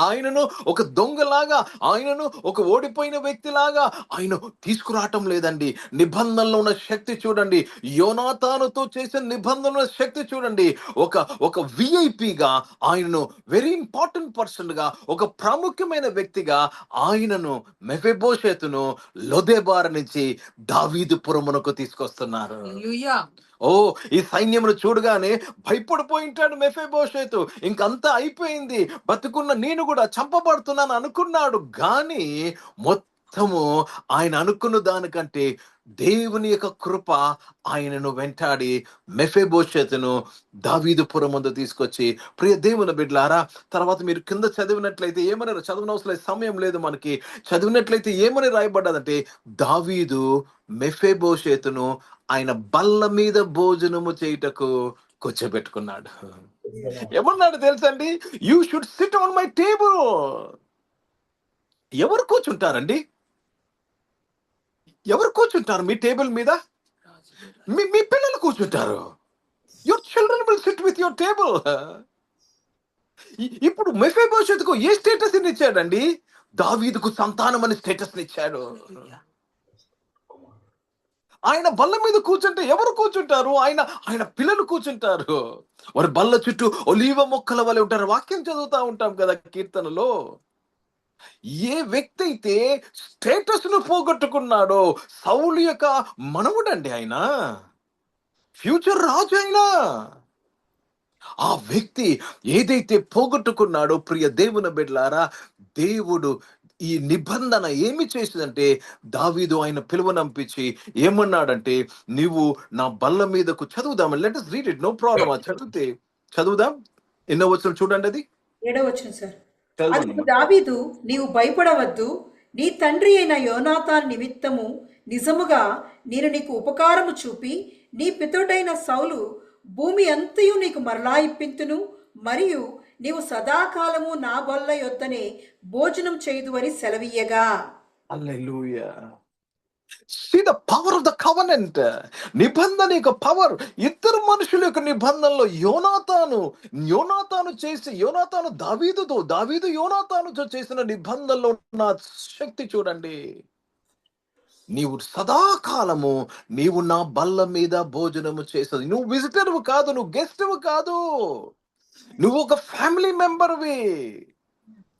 ఆయనను ఒక దొంగలాగా, ఆయనను ఒక ఓడిపోయిన వ్యక్తిలాగా ఆయన తీసుకురావటం లేదండి. నిబంధనలో ఉన్న శక్తి చూడండి. యోనాతానుతో చేసిన నిబంధనలో శక్తి చూడండి. ఒక విఐపిగా ఆయనను, వెరీ ఇంపార్టెంట్ పర్సన్ గా, ఒక ప్రాముఖ్యమైన వ్యక్తిగా ఆయనను, మెఫీబోషెతును లొదెబారు నుంచి దావీదుపురమునకు తీసుకొస్తున్నారు. ఓ, ఈ సైన్యమును చూడగానే భయపడిపోయింటాడు మెఫీబోషెతు. ఇంకంతా అయిపోయింది, బతుకున్న నేను కూడా చంపబడుతున్నాను అనుకున్నాడు. కానీ మొత్తము ఆయన అనుకున్న దానికంటే దేవుని యొక్క కృప ఆయనను వెంటాడి మెఫీబోషెతును దావీదుపురం ముందు తీసుకొచ్చి, ప్రియ దేవుని బిడ్డలారా, తర్వాత మీరు కింద చదివినట్లయితే ఏమని, చదవనవసరం సమయం లేదు మనకి, చదివినట్లయితే ఏమని రాయబడ్డదంటే, దావీదు మెఫీబోషెతును ఆయన బల్ల మీద భోజనము చేయుటకు కూర్చోబెట్టుకున్నాడు. ఏమన్నాడు తెలుసండి? You should SIT on my table. ఎవరు కూర్చుంటారండి? ఎవరు కూర్చుంటారు మీ టేబుల్ మీద? మీ పిల్లలు కూర్చుంటారు. Your children will SIT with your table. ఇప్పుడు మెఫీబోషెతుకు ఏ స్టేటస్ ఇచ్చాడండి? దావీదుకు సంతానం అని స్టేటస్ ఇచ్చాడు. ఆయన బల్ల మీద కూర్చుంటే ఎవరు కూర్చుంటారు? ఆయన పిల్లలు కూర్చుంటారు. వారి బల్ల చుట్టూ ఒలీవ మొక్కల వలె ఉంటారు. వాక్యం చదువుతా ఉంటాం కదా కీర్తనలో. ఏ వ్యక్తి అయితే స్టేటస్ ను పోగొట్టుకున్నాడో, సౌలు యొక్క మనవుడండి ఆయన, ఫ్యూచర్ రాజు అయినా ఆ వ్యక్తి ఏదైతే పోగొట్టుకున్నాడో, ప్రియ దేవుని బిడ్డలారా, దేవుడు ఈ నిబంధన ఏమి చేసిందంటే, దావీదు ఆయన పిలువనంపించి ఏమన్నాడంటే, నీవు నా బల్ల మీదకు చదువుదాం. Let us read it, no problem. చదువుదాం. ఎన్నో వచనం చూడండి, అది 7వ వచనం సార్. చదవండి అందుకు అమ్మా. దావీదు, నీవు భయపడవద్దు, నీ తండ్రి అయిన యోనాతాన్ నిమిత్తము నిజముగా నేను నీకు ఉపకారము చూపి నీ పితరుడైన సౌలు భూమి అంతయు నీకు మరలా ఇప్పింతును, మరియు నీవు సదాకాలము నా బల్ల యొద్దనే భోజనం చేయుదు అని సెలవీయగా. Hallelujah. See the power of the covenant. నిబంధన యొక్క పవర్. ఇద్దరు మనుషుల యొక్క నిబంధనలో యోనాతాను దావీదు యోనాతానుతో చేసిన నిబంధనలో ఉన్న శక్తి చూడండి. నీవు సదాకాలము నీవు నా బల్ల మీద భోజనము చేస్తుంది. నువ్వు విజిటర్ కాదు, నువ్వు గెస్ట్ కాదు, నువ్వు ఒక ఫ్యామిలీ మెంబర్వి.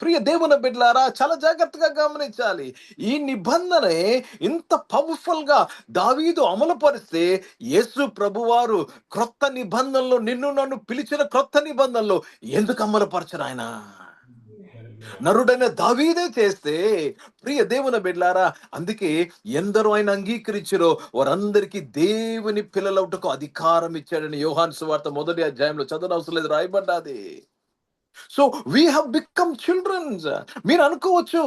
ప్రియ దేవుని బిడ్డలారా, చాలా జాగ్రత్తగా గమనించాలి. ఈ నిబంధనే ఇంత పవర్ఫుల్ గా దావీదు అమలుపరిస్తే, యేసు ప్రభువారు క్రొత్త నిబంధనలో నిన్ను నన్ను పిలిచిన క్రొత్త నిబంధనలో ఎందుకు అమలుపరచరు ఆయన? నరుడైన దావీదే చేస్తే, ప్రియ దేవుని బిడ్డలారా, అందుకే ఎందరో ఆయన అంగీకరించారో వారందరికీ దేవుని పిల్లలవుటకు అధికారం ఇచ్చాడని యోహాను సువార్త 1వ అధ్యాయంలో చదవనవసరం లేదు, రాయబడ్డాది. So we have become childrens. మీరు అనుకోవచ్చు,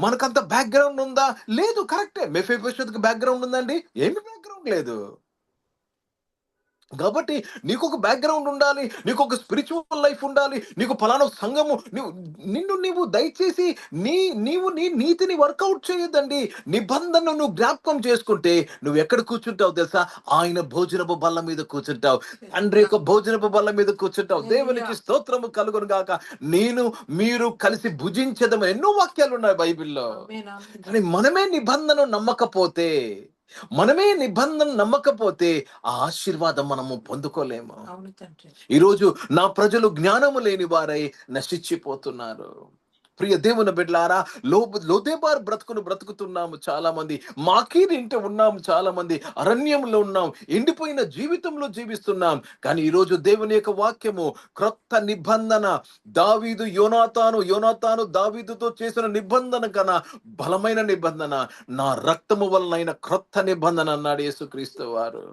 మనకంత బ్యాక్గ్రౌండ్ ఉందా? లేదు, కరెక్టే. మెఫీబోషెతుకు బ్యాక్గ్రౌండ్ ఉందండి? ఏమి బ్యాక్గ్రౌండ్ లేదు. కాబట్టి నీకు ఒక బ్యాక్గ్రౌండ్ ఉండాలి, నీకు ఒక స్పిరిచువల్ లైఫ్ ఉండాలి, నీకు ఫలానా సంఘము, నీవు దయచేసి నీవు నీ నీతిని వర్కౌట్ చేయొద్దండి. నిబంధనను నువ్వు జ్ఞాపకం చేసుకుంటే నువ్వు ఎక్కడ కూర్చుంటావు తెలుసా? ఆయన భోజనపు బల్ల మీద కూర్చుంటావు, తండ్రి యొక్క భోజనపు బల్ల మీద కూర్చుంటావు. దేవునికి స్తోత్రము కలుగును గాక. మీరు కలిసి భుజించదమని ఎన్నో వాక్యాలు ఉన్నాయి బైబిల్లో. కానీ మనమే నిబంధన నమ్మకపోతే ఆ ఆశీర్వాదం మనము పొందుకోలేము. ఈరోజు నా ప్రజలు జ్ఞానము లేని వారై నశించిపోతున్నారు. ప్రియ దేవుని బిడ్డలారా, లోదేబార్ బ్రతుకుతున్నాము చాలా మంది, మాకీని ఇంట ఉన్నాము చాలా మంది, అరణ్యంలో ఉన్నాం, ఎండిపోయిన జీవితంలో జీవిస్తున్నాం. కానీ ఈరోజు దేవుని యొక్క వాక్యము క్రొత్త నిబంధన, దావీదు యోనాతాను దావీదుతో చేసిన నిబంధన కన్నా బలమైన నిబంధన, నా రక్తము వలనైన క్రొత్త నిబంధన అన్నాడు యేసుక్రీస్తు వారు.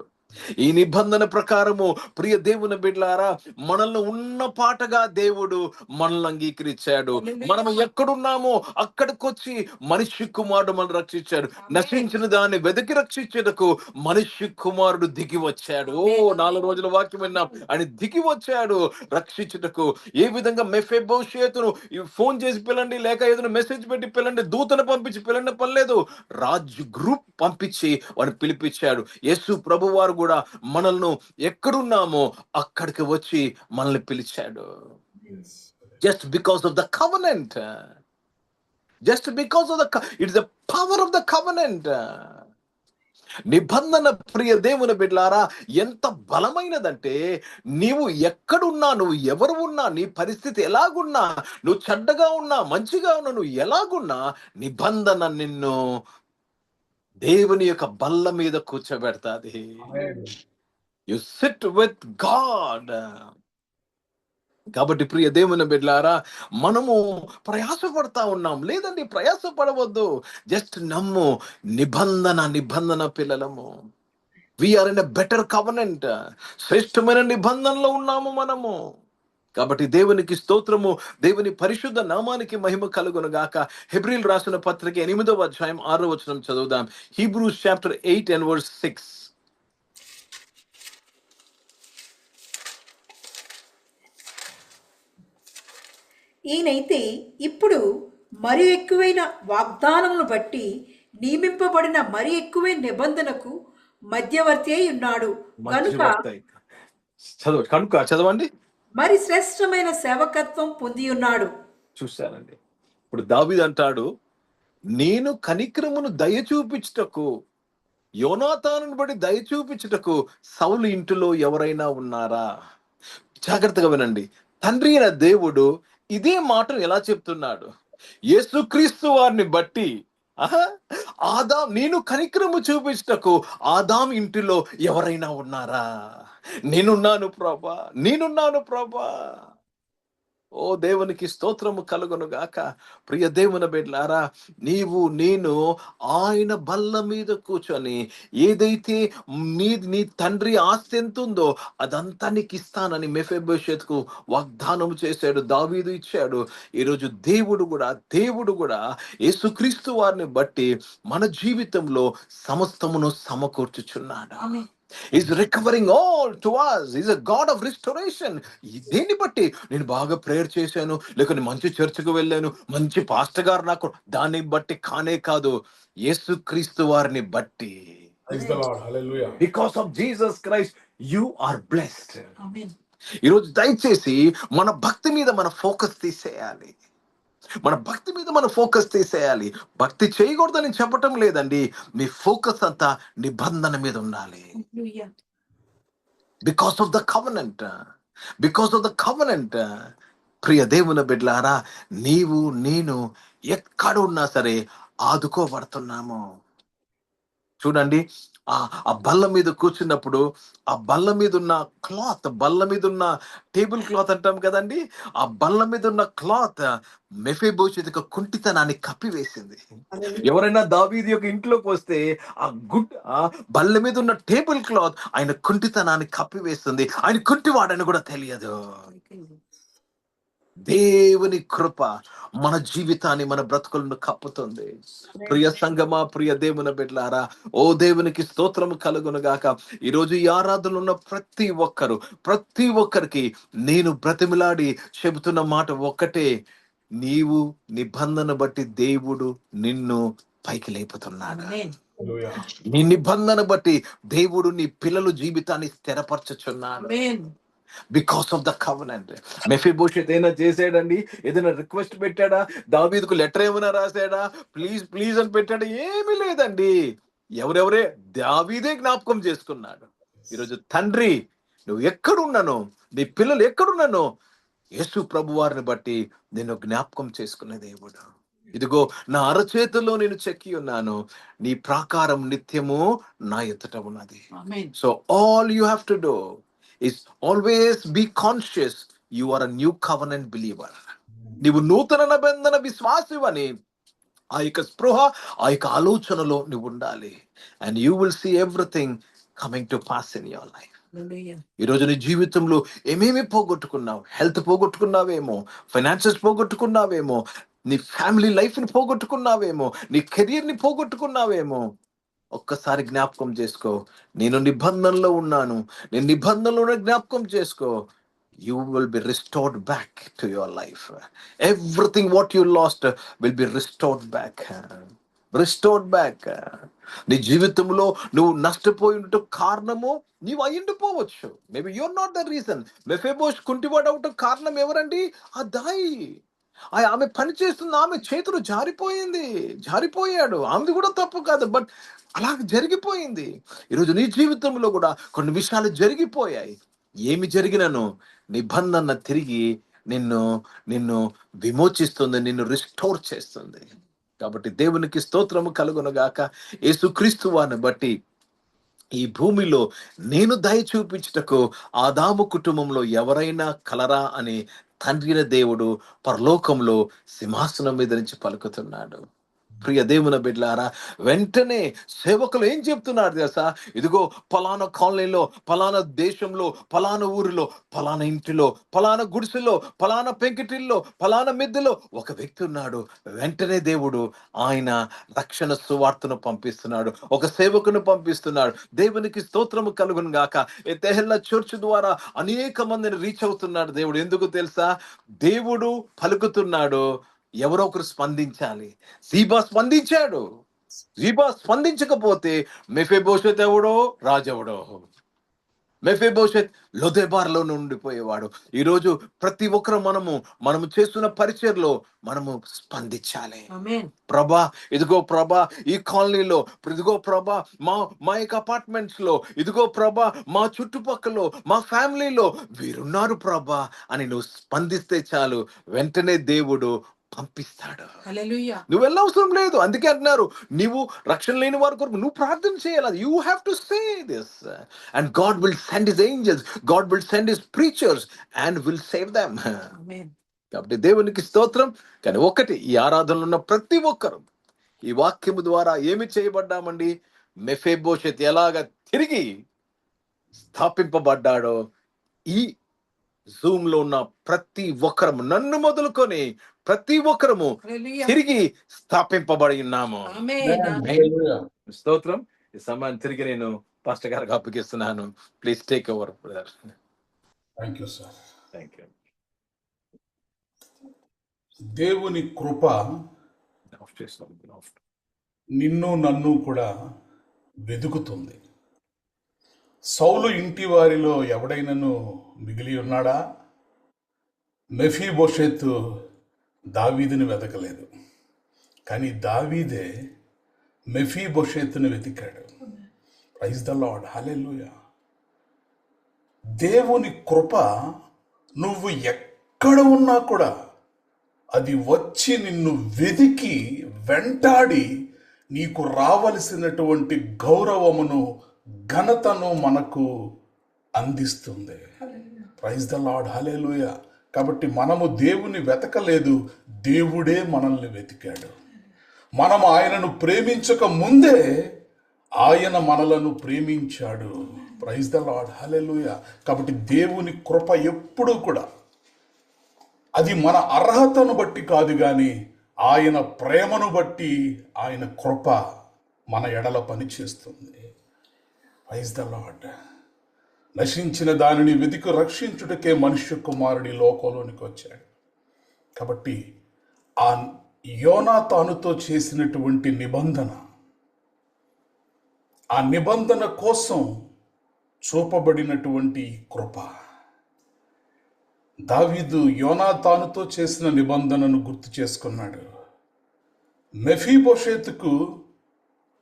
ఈ నిబంధన ప్రకారము ప్రియ దేవుని బిడ్డలారా, మనల్ని ఉన్న పాటగా దేవుడు మనల్ని అంగీకరించాడు. మనం ఎక్కడున్నామో అక్కడికొచ్చి మనిషి కుమారుడు మనల్ని రక్షించాడు. నశించిన దాన్ని వెతికి రక్షించేందుకు మనిషి కుమారుడు దిగి వచ్చాడు. 4 రోజుల వాక్యం విన్నాం. ఆయన దిగి వచ్చాడు రక్షించుటకు. ఏ విధంగా మెఫీబోషెతును ఫోన్ చేసి పిల్లండి, లేక ఏదైనా మెసేజ్ పెట్టి పిల్లండి, దూతను పంపించి పిల్లండి పర్లేదు, రాజు గ్రూప్ పంపించి వాడిని పిలిపించాడు. యేసు ప్రభు వారు కూడా మనల్ని ఎక్కడున్నామో అక్కడికి వచ్చి మనల్ని పిలిచాడు. Just because of the covenant, it's the power of the covenant. నిబంధన, ప్రియ దేవుని బిడ్డలారా, ఎంత బలమైనదంటే, నీవు ఎక్కడున్నా, నువ్వు ఎవరు ఉన్నా, నీ పరిస్థితి ఎలాగున్నా, నువ్వు చెడ్డగా ఉన్నా మంచిగా ఉన్నా, నువ్వు ఎలాగున్నా, నిబంధన నిన్ను దేవుని యొక్క బల్ల మీద కూర్చోబెడతాది. You sit with God. కాబట్టి ప్రియ దేవుని బిడ్డలారా, మనము ప్రయాసపడతా ఉన్నాం. లేదండి, ప్రయాసపడవద్దు. జస్ట్ నమ్ము. నిబంధన పిల్లలము. We are in a better covenant. శ్రేష్టమైన నిబంధనలో ఉన్నాము మనము. కాబట్టి దేవునికి స్తోత్రము, దేవుని పరిశుద్ధ నామానికి మహిమ కలుగును గాక. హెబ్రీలు రాసిన పత్రిక 8వ అధ్యాయం 6వ వచనం చదువుదాం. Hebrews chapter 8 and verse 6. ఈయనైతే ఇప్పుడు మరి ఎక్కువైన వాగ్దానమును బట్టి నియమింపబడిన మరి ఎక్కువైన నిబంధనకు మధ్యవర్తి అయి ఉన్నాడు కనుక చదవండి. మరి శ్రేష్టమైన సేవకత్వం పొంది ఉన్నాడు. చూశానండి. ఇప్పుడు దావీదు అంటాడు, నేను కనికరమును దయ చూపించుటకు, యోనాతానుని బట్టి దయ చూపించుటకు సౌలు ఇంటిలో ఎవరైనా ఉన్నారా? జాగ్రత్తగా వినండి. తండ్రి అయిన దేవుడు ఇదే మాటను ఎలా చెప్తున్నాడు? యేసుక్రీస్తు వారిని బట్టి ఆహా, ఆదాం నేను కనికరము చూపించటకు ఆదాం ఇంటిలో ఎవరైనా ఉన్నారా? నేనున్నాను ప్రభా, నేనున్నాను ప్రభా. ఓ దేవునికి స్తోత్రము కలుగును గాక. ప్రియ దేవుని బిడ్డలారా, నీవు నేను ఆయన బల్ల మీద కూర్చొని ఏదైతే నీ తండ్రి ఆస్తి ఎంత ఉందో అదంతా నీకు ఇస్తానని మెఫీబోషెతుకు వాగ్దానం చేశాడు, దావీదు ఇచ్చాడు. ఈరోజు దేవుడు కూడా యేసుక్రీస్తు వారిని బట్టి మన జీవితంలో సమస్తమును సమకూర్చుచున్నాడు. Is recovering all to us. Is a God of restoration. దేన్ని బట్టి? నేను బాగా ప్రేయర్ చేశాను, లేకపోతే మంచి చర్చకు వెళ్ళాను, మంచి పాస్టర్ గారు నాకు, దాన్ని బట్టి కానే కాదు, యేసుక్రీస్తు వారిని బట్టి. Praise the Lord. Hallelujah. Because of Jesus Christ you are blessed. ఈరోజు దయచేసి మన భక్తి మీద మన ఫోకస్ తీసేయాలి. భక్తి చేయకూడదని చెప్పటం లేదండి, మీ ఫోకస్ అంతా నిబంధన మీద ఉండాలి. Because of the covenant. ప్రియ దేవుని బిడ్డలారా, నీవు నేను ఎక్కడ ఉన్నా సరే ఆదుకోబడుతున్నాము. చూడండి, ఆ బల్ల మీద కూర్చున్నప్పుడు ఆ బల్ల మీద ఉన్న క్లాత్, బల్ల మీద ఉన్న టేబుల్ క్లాత్ అంటాం కదండి, ఆ బల్ల మీద ఉన్న క్లాత్ మెఫీబోషెతు కుంటితనాన్ని కప్పివేసింది. ఎవరైనా దావీదు యొక్క ఇంట్లోకి వస్తే ఆ బల్ల మీద ఉన్న టేబుల్ క్లాత్ ఆయన కుంటితనాన్ని కప్పివేస్తుంది. ఆయన కుంటివాడని కూడా తెలియదు. దేవుని కృప మన జీవితాన్ని, మన బ్రతుకులను కప్పుతుంది. ప్రియ సంగమా, ప్రియ దేవుని బిడ్డలారా, ఓ దేవునికి స్తోత్రము కలుగును గాక. ఈరోజు ఈ ఆరాధనలో ఉన్న ప్రతి ఒక్కరికి నేను బ్రతిమిలాడి చెబుతున్న మాట ఒక్కటే, నీవు నిబంధన బట్టి దేవుడు నిన్ను పైకి లేపుతున్నాడు. నీ నిబంధన బట్టి దేవుడు నీ పిల్లల జీవితాన్ని స్థిరపరచుచున్నాడు. Because of the covenant. Mephibosheth ఏదైనా చేసాడండి? ఏదైనా రిక్వెస్ట్ పెట్టాడా? దావీదుకు లెటర్ ఏమైనా రాశాడా? ప్లీజ్ అని పెట్టాడా? ఏమీ లేదండి. ఎవరెవరే దావీదే జ్ఞాపకం చేసుకున్నాడు. ఈరోజు తండ్రి, నువ్వు ఎక్కడున్నానో, నీ పిల్లలు ఎక్కడున్నానో యేసు ప్రభు వారిని బట్టి నేను జ్ఞాపకం చేసుకునే దేవుడు. ఇదిగో నా అరచేతుల్లో నేను చెక్కి ఉన్నాను, నీ ప్రాకారం నిత్యము నా ఎదుట ఉన్నది. So all you have to do is always be conscious you are a new covenant believer. నీవు నూతన నిబంధన విశ్వాసివని ఆ యొక్క స్పృహ, ఆ యొక్క ఆలోచనలో నువ్వు ఉండాలి. And you will see everything coming to pass in your life. ఈరోజు నీ జీవితంలో ఏమేమి పోగొట్టుకున్నావు? హెల్త్ పోగొట్టుకున్నావేమో, ఫైనాన్సెస్ పోగొట్టుకున్నావేమో, నీ ఫ్యామిలీ లైఫ్ ని పోగొట్టుకున్నావేమో, నీ కెరీర్ ని పోగొట్టుకున్నావేమో. ఒక్కసారి జ్ఞాపకం చేసుకో, నేను నిబంధనలో ఉన్నాను, నేను నిబంధనలో జ్ఞాపకం చేసుకో. You will be restored back to your life. Everything what you lost will be restored back. నీ జీవితంలో నువ్వు నష్టపోయినట్టు కారణము నీవు అయ్యుండిపోవచ్చు. Maybe you are not the reason. Mephibosheth కుంటివాడవటం కారణం ఎవరండి? ఆ దాయి. ఆమె పని చేస్తున్న ఆమె చేతులు జారిపోయాడు. ఆమెది కూడా తప్పు కాదు, బట్ అలా జరిగిపోయింది. ఈరోజు నీ జీవితంలో కూడా కొన్ని విషయాలు జరిగిపోయాయి. ఏమి జరిగినను నిబంధన తిరిగి నిన్ను విమోచిస్తుంది, నిన్ను రిస్టోర్ చేస్తుంది. కాబట్టి దేవునికి స్తోత్రము కలుగును గాక. యేసుక్రీస్తు వారిని బట్టి ఈ భూమిలో నేను దయ చూపించుటకు ఆదాము కుటుంబంలో ఎవరైనా కలరా అని తండ్రిన దేవుడు పరలోకంలో సింహాసనం మీద నుంచి పలుకుతున్నాడు. ప్రియ దేవుని బిడ్డలారా, వెంటనే సేవకులు ఏం చెప్తున్నారు తెలుసా? ఇదిగో పలానా కాలనీలో, పలానా దేశంలో, పలానా ఊరిలో, పలానా ఇంటిలో, పలానా గుడిసెలో, పలానా పెంకిటిల్లో, పలానా మిద్దెలో ఒక వ్యక్తి ఉన్నాడు. వెంటనే దేవుడు ఆయన రక్షణ సువార్తను పంపిస్తున్నాడు, ఒక సేవకును పంపిస్తున్నాడు. దేవునికి స్తోత్రము కలుగును గాక. తెహెల్లా చర్చ్ ద్వారా అనేక మందిని రీచ్ అవుతున్నాడు దేవుడు. ఎందుకు తెలుసా? దేవుడు పలుకుతున్నాడు, ఎవరో ఒకరు స్పందించాలి. జీబా స్పందించాడు. జీబా స్పందించకపోతే మెఫీబోషెత్ ఎవడో రాజెవడో. మెఫీబోషెత్ లోదెబార్లో ఉండిపోయేవాడు. ఈరోజు ప్రతి ఒక్కరు మనము చేస్తున్న పరిచర్లో మనము స్పందించాలి. ప్రభా, ఇదిగో ప్రభా ఈ కాలనీలో, ఇదిగో ప్రభా మా యొక్క అపార్ట్మెంట్స్ లో, ఇదిగో ప్రభా మా చుట్టుపక్కల, మా ఫ్యామిలీలో వీరున్నారు ప్రభా అని నువ్వు స్పందిస్తే చాలు, వెంటనే దేవుడు పంపిస్తాడు. హల్లెలూయా. నువ్వు వెళ్ళవసరం లేదు. అందుకే అంటున్నారు, నీవు రక్షణ లేని వారి కొరకు నువ్వు ప్రార్థన చేయాలి. You have to say this and God will send his angels, God will send his preachers and will save them. కాబట్టి దేవునికి స్తోత్రం. కానీ ఒకటి, ఈ ఆరాధనలో ఉన్న ప్రతి ఒక్కరు ఈ వాక్యము ద్వారా ఏమి చేయబడ్డామండి? మెఫీబోషెత్ ఎలాగ తిరిగి స్థాపింపబడ్డాడో ఈ జూమ్ లో ఉన్న ప్రతి ఒక్కరము, నన్ను మొదలుకొని ప్రతి ఒక్కరము హల్లెలూయా. తిరిగి స్థాపింపబడి ఉన్నాము. ఆమేన్. Hallelujah. స్తోత్రం. ఈ సమయాన్ని తిరిగి నేను పాస్టర్ గారికి అప్పగిస్తున్నాను. Please take over brother. Thank you, sir. Thank you. దేవుని కృప ఆఫ్ చేస్తాం. నిన్ను నన్ను కూడా వెదుకుతుంది. సౌలు ఇంటి వారిలో ఎవడైనను మిగిలి ఉన్నాడా? మెఫీబోషెతు దావీదుని వెతకలేదు, కానీ దావీదే మెఫీబోషెతుని వెతికాడు. Praise the Lord. హల్లెలూయా. దేవుని కృప నువ్వు ఎక్కడ ఉన్నా కూడా అది వచ్చి నిన్ను వెతికి వెంటాడి నీకు రావలసినటువంటి గౌరవమును, ఘనతను మనకు అందిస్తుంది. Praise the Lord. హల్లెలూయా. కాబట్టి మనము దేవుని వెతకలేదు, దేవుడే మనల్ని వెతికాడు. మనం ఆయనను ప్రేమించక ముందే ఆయన మనలను ప్రేమించాడు. Praise the Lord. హల్లెలూయా. కాబట్టి దేవుని కృప ఎప్పుడూ కూడా అది మన అర్హతను బట్టి కాదు, కానీ ఆయన ప్రేమను బట్టి ఆయన కృప మన ఎడల పనిచేస్తుంది. Praise the Lord. నశించిన దానిని వెతికి రక్షించుటకే మనుష్య కుమారుడి లోకంలోనికి వచ్చాడు. కాబట్టి ఆ యోనాతానుతో చేసినటువంటి నిబంధన, ఆ నిబంధన కోసం చూపబడినటువంటి కృప, దావీదు యోనాతానుతో చేసిన నిబంధనను గుర్తు చేసుకున్నాడు. మెఫీబోషెతుకు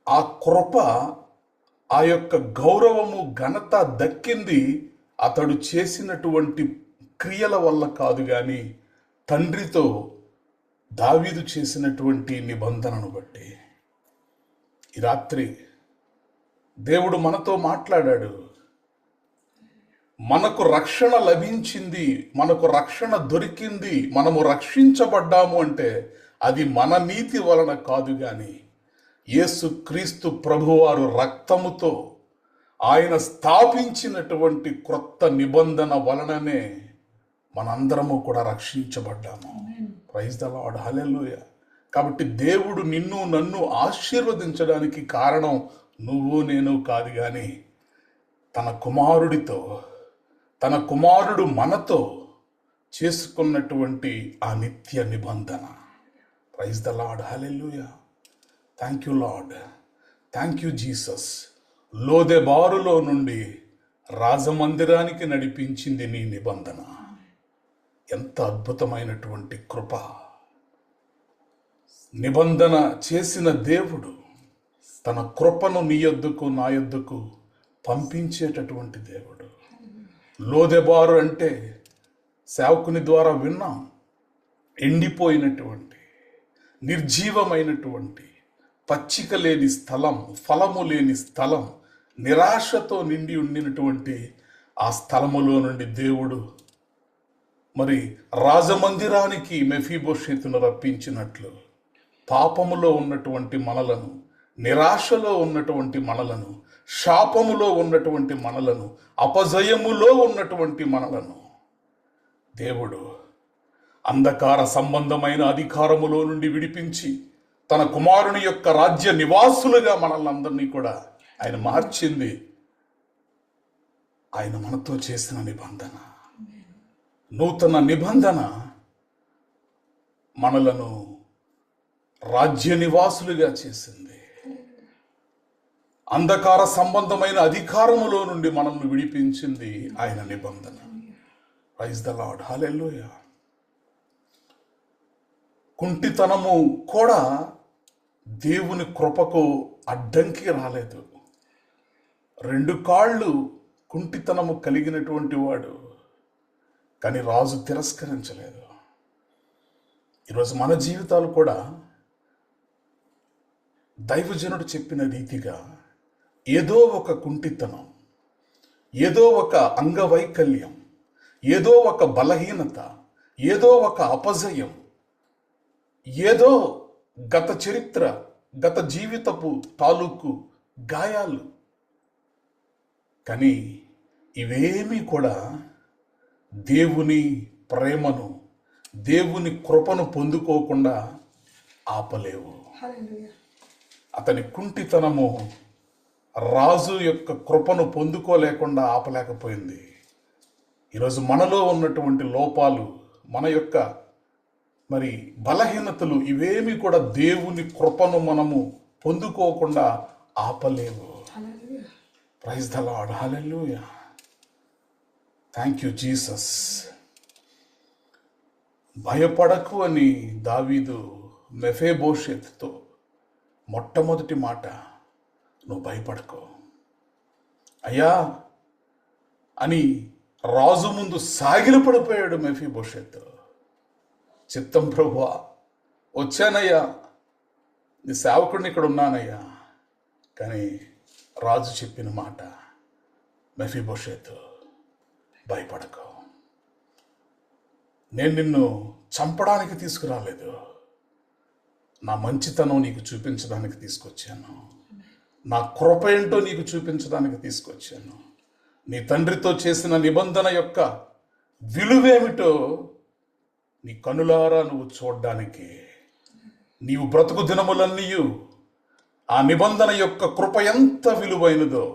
ఆ కృప, ఆ యొక్క గౌరవము, ఘనత దక్కింది అతడు చేసినటువంటి క్రియల వల్ల కాదు, కానీ తండ్రితో దావీదు చేసినటువంటి నిబంధనను బట్టి. ఈ రాత్రి దేవుడు మనతో మాట్లాడాడు. మనకు రక్షణ లభించింది, మనకు రక్షణ దొరికింది, మనము రక్షించబడ్డాము అంటే అది మన నీతి వలన కాదు, కానీ యేసు క్రీస్తు ప్రభువారు రక్తముతో ఆయన స్థాపించినటువంటి క్రొత్త నిబంధన వలననే మనందరము కూడా రక్షించబడ్డాము. Praise the Lord. హల్లెలూయా. కాబట్టి దేవుడు నిన్ను నన్ను ఆశీర్వదించడానికి కారణం నువ్వు నేను కాదు, కానీ తన కుమారుడితో, తన కుమారుడు మనతో చేసుకున్నటువంటి ఆ నిత్య నిబంధన. Praise the Lord. Hallelujah. Thank you Lord. Thank you Jesus. లోదెబారులో నుండి రాజమందిరానికి నడిపించింది నీ నిబంధన. ఎంత అద్భుతమైనటువంటి కృప. నిబంధన చేసిన దేవుడు తన కృపను నీ యొద్దకు, నా యొద్దకు పంపించేటటువంటి దేవుడు. లోదెబారు అంటే సేవకుని ద్వారా విన్నాం, ఎండిపోయినటువంటి, నిర్జీవమైనటువంటి, పచ్చిక లేని స్థలం, ఫలము లేని స్థలం, నిరాశతో నిండి ఉండినటువంటి ఆ స్థలములో నుండి దేవుడు మరి రాజమందిరానికి మెఫీబోషెతును రప్పించినట్లు పాపములో ఉన్నటువంటి మనలను, నిరాశలో ఉన్నటువంటి మనలను, శాపములో ఉన్నటువంటి మనలను, అపజయములో ఉన్నటువంటి మనలను దేవుడు అంధకార సంబంధమైన అధికారములో నుండి విడిపించి తన కుమారుని యొక్క రాజ్య నివాసులుగా మనల్ని అందరినీ కూడా ఆయన మార్చింది ఆయన మనతో చేసిన నిబంధన. నూతన నిబంధన మనలను రాజ్య నివాసులుగా చేసింది. అంధకార సంబంధమైన అధికారములో నుండి మనల్ని విడిపించింది ఆయన నిబంధన. Praise the Lord. హల్లెలూయా. కుంటితనము కూడా దేవుని కృపకు అడ్డంకి రాలేదు. 2 కాళ్ళు కుంటితనము కలిగినటువంటి వాడు, కానీ రాజు తిరస్కరించలేదు. ఈరోజు మన జీవితాలు కూడా దైవజనుడు చెప్పిన రీతిగా ఏదో ఒక కుంటితనం, ఏదో ఒక అంగవైకల్యం, ఏదో ఒక బలహీనత, ఏదో ఒక అపజయం, ఏదో గత చరిత్ర, గత జీవితపు తాలూకు గాయాలు, కానీ ఇవేమీ కూడా దేవుని ప్రేమను, దేవుని కృపను పొందుకోకుండా ఆపలేవు. అతని కుంటితనము రాజు యొక్క కృపను పొందుకోలేకుండా ఆపలేకపోయింది. ఈరోజు మనలో ఉన్నటువంటి లోపాలు, మన యొక్క మరి బలహీనతలు, ఇవేమి కూడా దేవుని కృపను మనము పొందుకోకుండా ఆపలేవు. Praise the Lord. Hallelujah. Thank you Jesus. భయపడకు అని దావీదు మెఫీబోషెతుతో మొట్టమొదటి మాట, నువ్వు భయపడకు అయ్యా అని రాజు ముందు సాగిలపడిపోయాడు మెఫీబోషెతు. చిత్తం ప్రభువా, వచ్చానయ్యా, నీ సేవకుడిని ఇక్కడ ఉన్నానయ్యా. కానీ రాజు చెప్పిన మాట, మెఫీబోషెతు భయపడకు, నేను నిన్ను చంపడానికి తీసుకురాలేదు, నా మంచితనం నీకు చూపించడానికి తీసుకొచ్చాను, నా కృప ఏంటో నీకు చూపించడానికి తీసుకొచ్చాను, నీ తండ్రితో చేసిన నిబంధన యొక్క విలువేమిటో నీ కనులారా నువ్వు చూడడానికి, నీవు బ్రతుకు దినములన్నీ ఆ నిబంధన యొక్క కృప ఎంత విలువైనదో,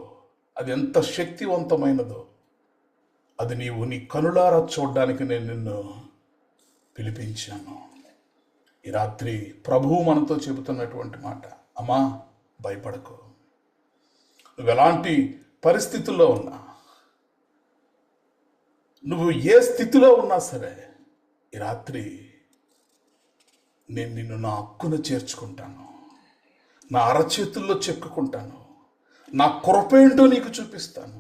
అది ఎంత శక్తివంతమైనదో, అది నీవు నీ కనులారా చూడడానికి నేను నిన్ను పిలిపించాను. ఈ రాత్రి ప్రభువు మనతో చెబుతున్నటువంటి మాట, అమ్మా భయపడకు. నువ్వు ఎలాంటి పరిస్థితుల్లో ఉన్నా, నువ్వు ఏ స్థితిలో ఉన్నా సరే, ఈ రాత్రి నేను నిన్ను నా హక్కును చేర్చుకుంటాను, నా అరచేతుల్లో చెక్కుకుంటాను, నా కృప ఏంటో నీకు చూపిస్తాను.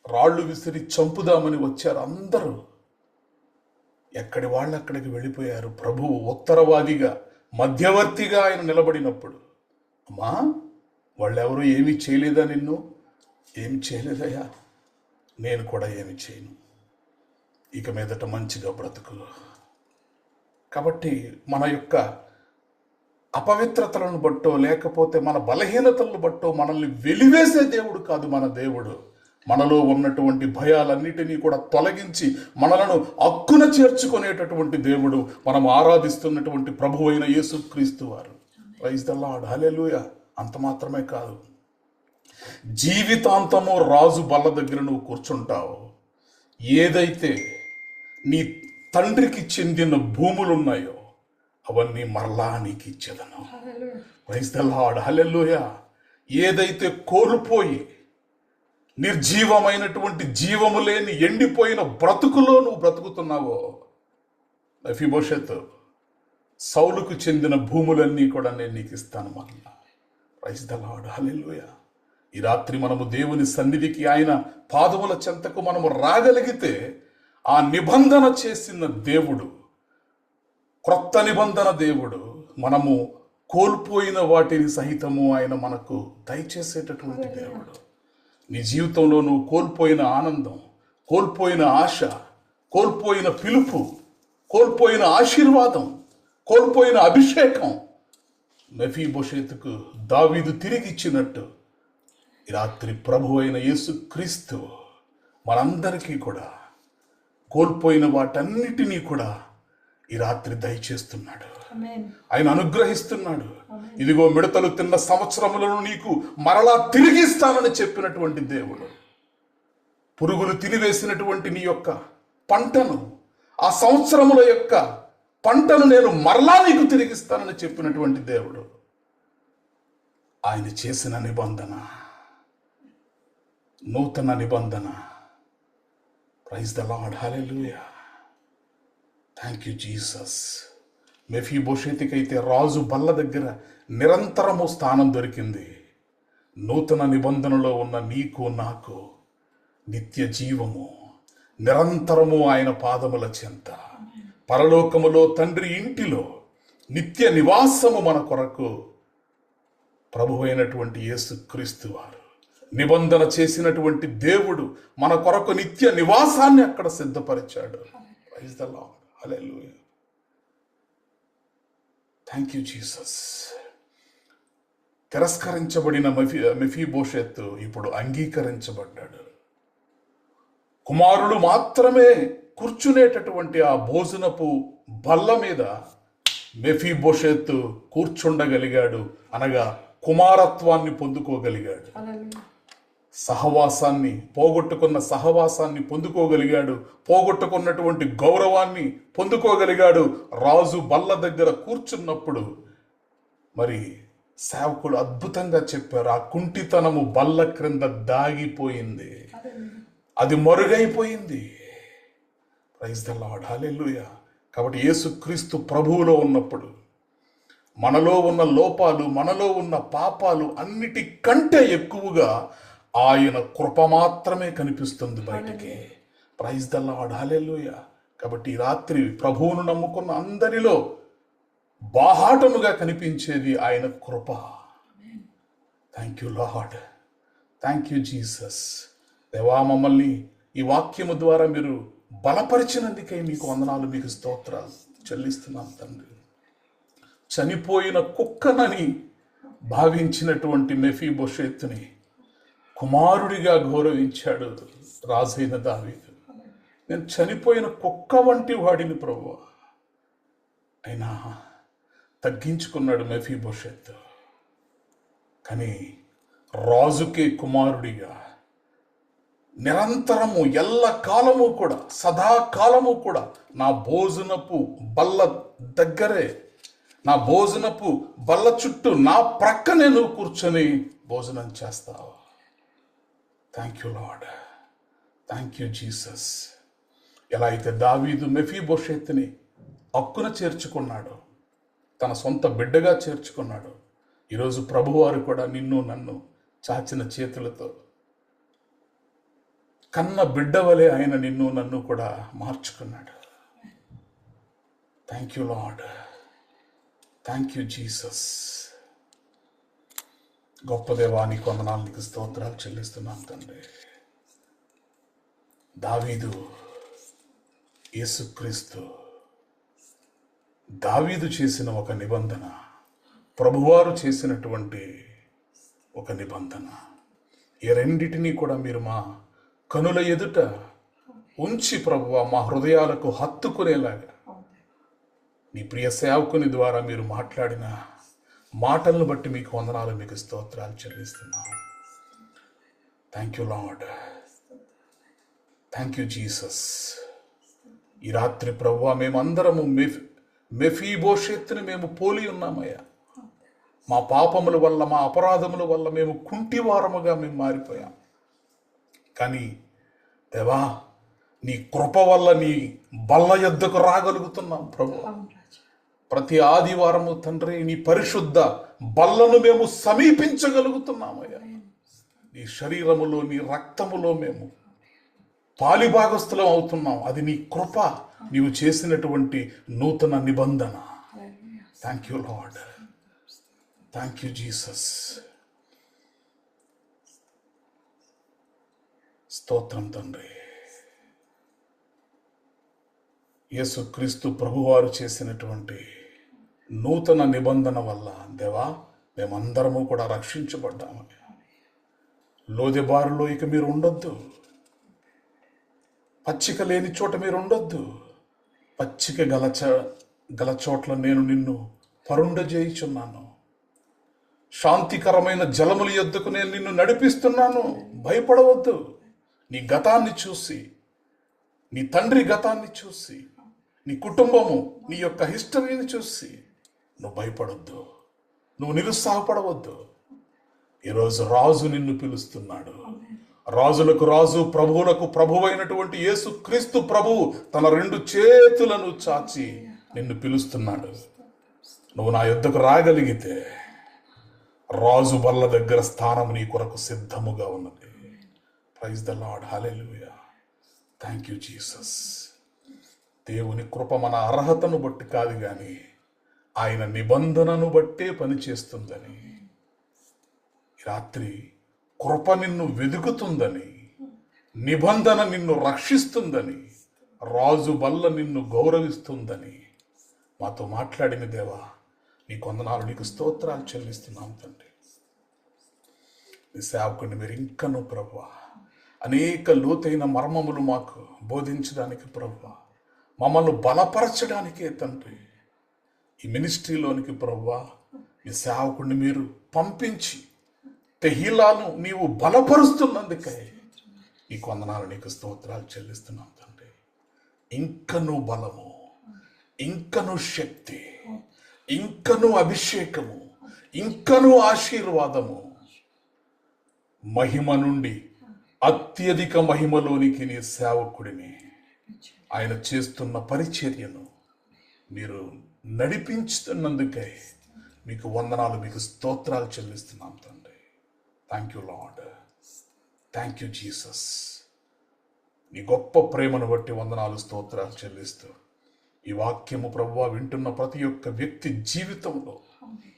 రాళ్ళు విసిరి చంపుదామని వచ్చారు అందరూ, ఎక్కడి వాళ్ళు అక్కడికి వెళ్ళిపోయారు. ప్రభువు ఉత్తరవాదిగా, మధ్యవర్తిగా ఆయన నిలబడినప్పుడు, అమ్మా వాళ్ళెవరూ ఏమీ చేయలేదా, నిన్ను ఏమి చేయలేదయ్యా, నేను కూడా ఏమి చేయను, ఇక మీదట మంచిగా బ్రతుకు. కాబట్టి మన యొక్క అపవిత్రతలను బట్టో, లేకపోతే మన బలహీనతలను బట్టో మనల్ని వెలివేసే దేవుడు కాదు మన దేవుడు. మనలో ఉన్నటువంటి భయాలన్నిటినీ కూడా తొలగించి మనలను హక్కున చేర్చుకునేటటువంటి దేవుడు, మనం ఆరాధిస్తున్నటువంటి ప్రభువైన యేసుక్రీస్తు వారు. Praise the Lord. హల్లెలూయా. అంత మాత్రమే కాదు, జీవితాంతము రాజు బల్ల దగ్గర నువ్వు కూర్చుంటావు. ఏదైతే నీ తండ్రికి చెందిన భూములున్నాయో అవన్నీ మరలా నీకు ఇచ్చేదను. Praise the Lord. హల్లెలూయా. ఏదైతే కోల్పోయి నిర్జీవమైనటువంటి, జీవము లేని ఎండిపోయిన బ్రతుకులో నువ్వు బ్రతుకుతున్నావో, మెఫీబోషెతు, సౌలుకు చెందిన భూములన్నీ కూడా నేను నీకు ఇస్తాను మరలా. Praise the Lord. హల్లెలూయా. ఈ రాత్రి మనము దేవుని సన్నిధికి, ఆయన పాదముల చెంతకు మనము రాగలిగితే, ఆ నిబంధన చేసిన దేవుడు, క్రొత్త నిబంధన దేవుడు, మనము కోల్పోయిన వాటిని సహితము ఆయన మనకు దయచేసేటటువంటి దేవుడు. నీ జీవితంలో నువ్వు కోల్పోయిన ఆనందం, కోల్పోయిన ఆశ, కోల్పోయిన పిలుపు, కోల్పోయిన ఆశీర్వాదం, కోల్పోయిన అభిషేకం మెఫీబోషెతుకు దావీదు తిరిగి ఇచ్చినట్టు, ఈ రాత్రి ప్రభు అయిన యేసుక్రీస్తు మనందరికీ కూడా కోల్పోయిన వాటన్నిటినీ కూడా ఈ రాత్రి దయచేస్తున్నాడు, ఆయన అనుగ్రహిస్తున్నాడు. ఇదిగో మిడతలు తిన్న సంవత్సరములను నీకు మరలా తిరిగిస్తానని చెప్పినటువంటి దేవుడు, పురుగులు తినివేసినటువంటి నీ యొక్క పంటను, ఆ సంవత్సరముల యొక్క పంటను నేను మరలా నీకు తిరిగిస్తానని చెప్పినటువంటి దేవుడు, ఆయన చేసిన నిబంధన, నూతన నిబంధన. Praise the Lord. Hallelujah. Thank you Jesus. మెఫీబోషెతుకైతే రాజు బల్ల దగ్గర నిరంతరము స్థానం దొరికింది. నూతన నిబంధనలో ఉన్న నీకు నాకు నిత్య జీవము, నిరంతరము ఆయన పాదముల చెంత. పరలోకములో తండ్రి ఇంటిలో నిత్య నివాసము మన కొరకు ప్రభు అయినటువంటి యేసుక్రీస్తు వారు నిబంధన చేసినటువంటి దేవుడు మన కొరకు నిత్య నివాసాన్ని అక్కడ సిద్ధపరిచాడు. Praise the Lord. Hallelujah. Thank you Jesus. తిరస్కరించబడిన మెఫీబోషెత్ ఇప్పుడు అంగీకరించబడ్డాడు. కుమారుడు మాత్రమే కూర్చునేటటువంటి ఆ భోజనపు బల్ల మీద మెఫీబోషెత్ కూర్చుండగలిగాడు, అనగా కుమారత్వాన్ని పొందుకోగలిగాడు. సహవాసాన్ని పొందుకోగలిగాడు, పోగొట్టుకున్నటువంటి గౌరవాన్ని పొందుకోగలిగాడు. రాజు బల్ల దగ్గర కూర్చున్నప్పుడు మరి సేవకుడు అద్భుతంగా చెప్పారు, ఆ కుంటితనము బల్ల క్రింద దాగిపోయింది, అది మరుగైపోయింది. Praise the Lord. హల్లెలూయా. కాబట్టి యేసుక్రీస్తు ప్రభువులో ఉన్నప్పుడు మనలో ఉన్న లోపాలు, మనలో ఉన్న పాపాలు అన్నిటికంటే ఎక్కువగా ఆయన కృప మాత్రమే కనిపిస్తుంది బయటికి. Praise the Lord. హల్లెలూయా. కాబట్టి ఈ రాత్రి ప్రభువును నమ్ముకున్న అందరిలో బాహాటముగా కనిపించేది ఆయన కృప. Thank you Lord. Thank you Jesus. దేవా, మమ్మల్ని ఈ వాక్యము ద్వారా మీరు బలపరిచినందుకే మీకు వందనాలు, మీకు స్తోత్రాలు చెల్లిస్తున్నాం తండ్రి. చనిపోయిన కుక్కనని భావించినటువంటి మెఫీబోషెత్తుని కుమారుడిగా గౌరవించాడు రాజైన దావీదు. నేను చనిపోయిన కుక్క వంటి వాడిని ప్రభువా, అయినా తగ్గించుకున్నాడు మెఫీబోషెత్. కానీ రాజుకే కుమారుడిగా నిరంతరము ఎల్ల కాలము కూడా, సదాకాలము కూడా నా భోజనపు బల్ల దగ్గరే, నా భోజనపు బల్ల చుట్టూ నా ప్రక్కనే నువ్వు కూర్చొని భోజనం చేస్తావు. Thank you Lord. Thank you Jesus. ఎలా అయితే దావీదు మెఫీబోషెత్తుని హక్కున చేర్చుకున్నాడు, తన సొంత బిడ్డగా చేర్చుకున్నాడు, ఈరోజు ప్రభువారు కూడా నిన్ను నన్ను చాచిన చేతులతో కన్న బిడ్డ వలె ఆయన నిన్ను నన్ను కూడా మార్చుకున్నాడు. Thank you Lord. Thank you Jesus. గొప్ప దేవా, నీకు వందనాలు, నీకు స్తోత్రాలు చెల్లిస్తున్నాం తండ్రి. దావీదు, యేసుక్రీస్తు, దావీదు చేసిన ఒక నిబంధన, ప్రభువారు చేసినటువంటి ఒక నిబంధన, ఈ రెండిటినీ కూడా మీరు మా కనుల ఎదుట ఉంచి ప్రభువా మా హృదయాలకు హత్తుకునేలాగా నీ ప్రియ సేవకుని ద్వారా మీరు మాట్లాడిన మాటలను బట్టి మీకు వందనాలు, మీకు స్తోత్రాలు చెల్లిస్తున్నాను. Thank you Lord. Thank you Jesus. ఈ రాత్రి ప్రభువా మేమందరము మెఫీబోషెత్తుని మేము పోలి ఉన్నామయ్యా. మా పాపముల వల్ల, మా అపరాధముల వల్ల మేము కుంటివారముగా మేము మారిపోయాం. కానీ దేవా, నీ కృప వల్ల నీ బల్ల యొద్దకు రాగలుగుతున్నాం ప్రభు. ప్రతి ఆదివారము తండ్రి నీ పరిశుద్ధ బల్లను మేము సమీపించగలుగుతున్నామయ్యా. నీ శరీరములో, నీ రక్తములో మేము పాలిభాగస్థులం అవుతున్నాం. అది నీ కృప, నీవు చేసినటువంటి నూతన నిబంధన. Thank you Lord. Thank you Jesus. స్తోత్రం తండ్రి. యేసుక్రీస్తు ప్రభువారు చేసినటువంటి నూతన నిబంధన వల్ల దేవా మేమందరము కూడా రక్షించబడ్డాము. లోదెబారులో ఇక మీరు ఉండొద్దు, పచ్చిక లేని చోట మీరు ఉండొద్దు, పచ్చిక గల చోట్ల నేను నిన్ను పరుండజేయుచున్నాను. శాంతికరమైన జలముల యొద్దకు నేను నిన్ను నడిపిస్తున్నాను. భయపడవద్దు. నీ గతాన్ని చూసి, నీ తండ్రి గతాన్ని చూసి, నీ కుటుంబము, నీ యొక్క హిస్టరీని చూసి నువ్వు భయపడొద్దు, నువ్వు నిరుత్సాహపడవద్దు. ఈరోజు రాజు నిన్ను పిలుస్తున్నాడు. రాజులకు రాజు, ప్రభువులకు ప్రభువైనటువంటి యేసుక్రీస్తు ప్రభువు తన 2 చేతులను చాచి నిన్ను పిలుస్తున్నాడు. నువ్వు నా యొద్దకు రాగలిగితే రాజు బల్ల దగ్గర స్థానం నీ కొరకు సిద్ధముగా ఉన్నది. Praise the Lord. Hallelujah. Thank you Jesus. దేవుని కృప మన అర్హతను బట్టి కాదు కానీ ఆయన నిబంధనను బట్టే పనిచేస్తుందని, రాత్రి కృప నిన్ను వెదుకుతుందని, నిబంధన నిన్ను రక్షిస్తుందని, రాజు బల్ల నిన్ను గౌరవిస్తుందని మాతో మాట్లాడిన దేవా నీకు వందనాలు, నీకు స్తోత్రాలు చెల్లిస్తున్నాం తండ్రి. నీ సేవకుని మీరు ఇంకను ప్రభువా అనేక లోతైన మర్మములు మాకు బోధించడానికి ప్రభువా, మమ్మల్ని బలపరచడానికే తండ్రి ఈ మినిస్ట్రీలోనికి ప్రభువా మీ సేవకుడిని మీరు పంపించి తెహీలాను నీవు బలపరుస్తున్నందుకే నీకు వందనాలు, నీకు స్తోత్రాలు చెల్లిస్తున్నాం తండ్రి. ఇంకను బలము, ఇంకను శక్తి, ఇంకను అభిషేకము, ఇంకను ఆశీర్వాదము, మహిమ నుండి అత్యధిక మహిమలోనికి నీ సేవకుడిని ఆయన చేస్తున్న పరిచర్యను మీరు నడిపించుతున్నందుకే మీకు వందనాలు, మీకు స్తోత్రాలు చెల్లిస్తున్నాం తండ్రి. Thank you Lord, thank you Jesus. నీ గొప్ప ప్రేమను బట్టి వందనాలు, స్తోత్రాలు చెల్లిస్తూ ఈ వాక్యము ప్రభువా వింటున్న ప్రతి ఒక్క వ్యక్తి జీవితంలో,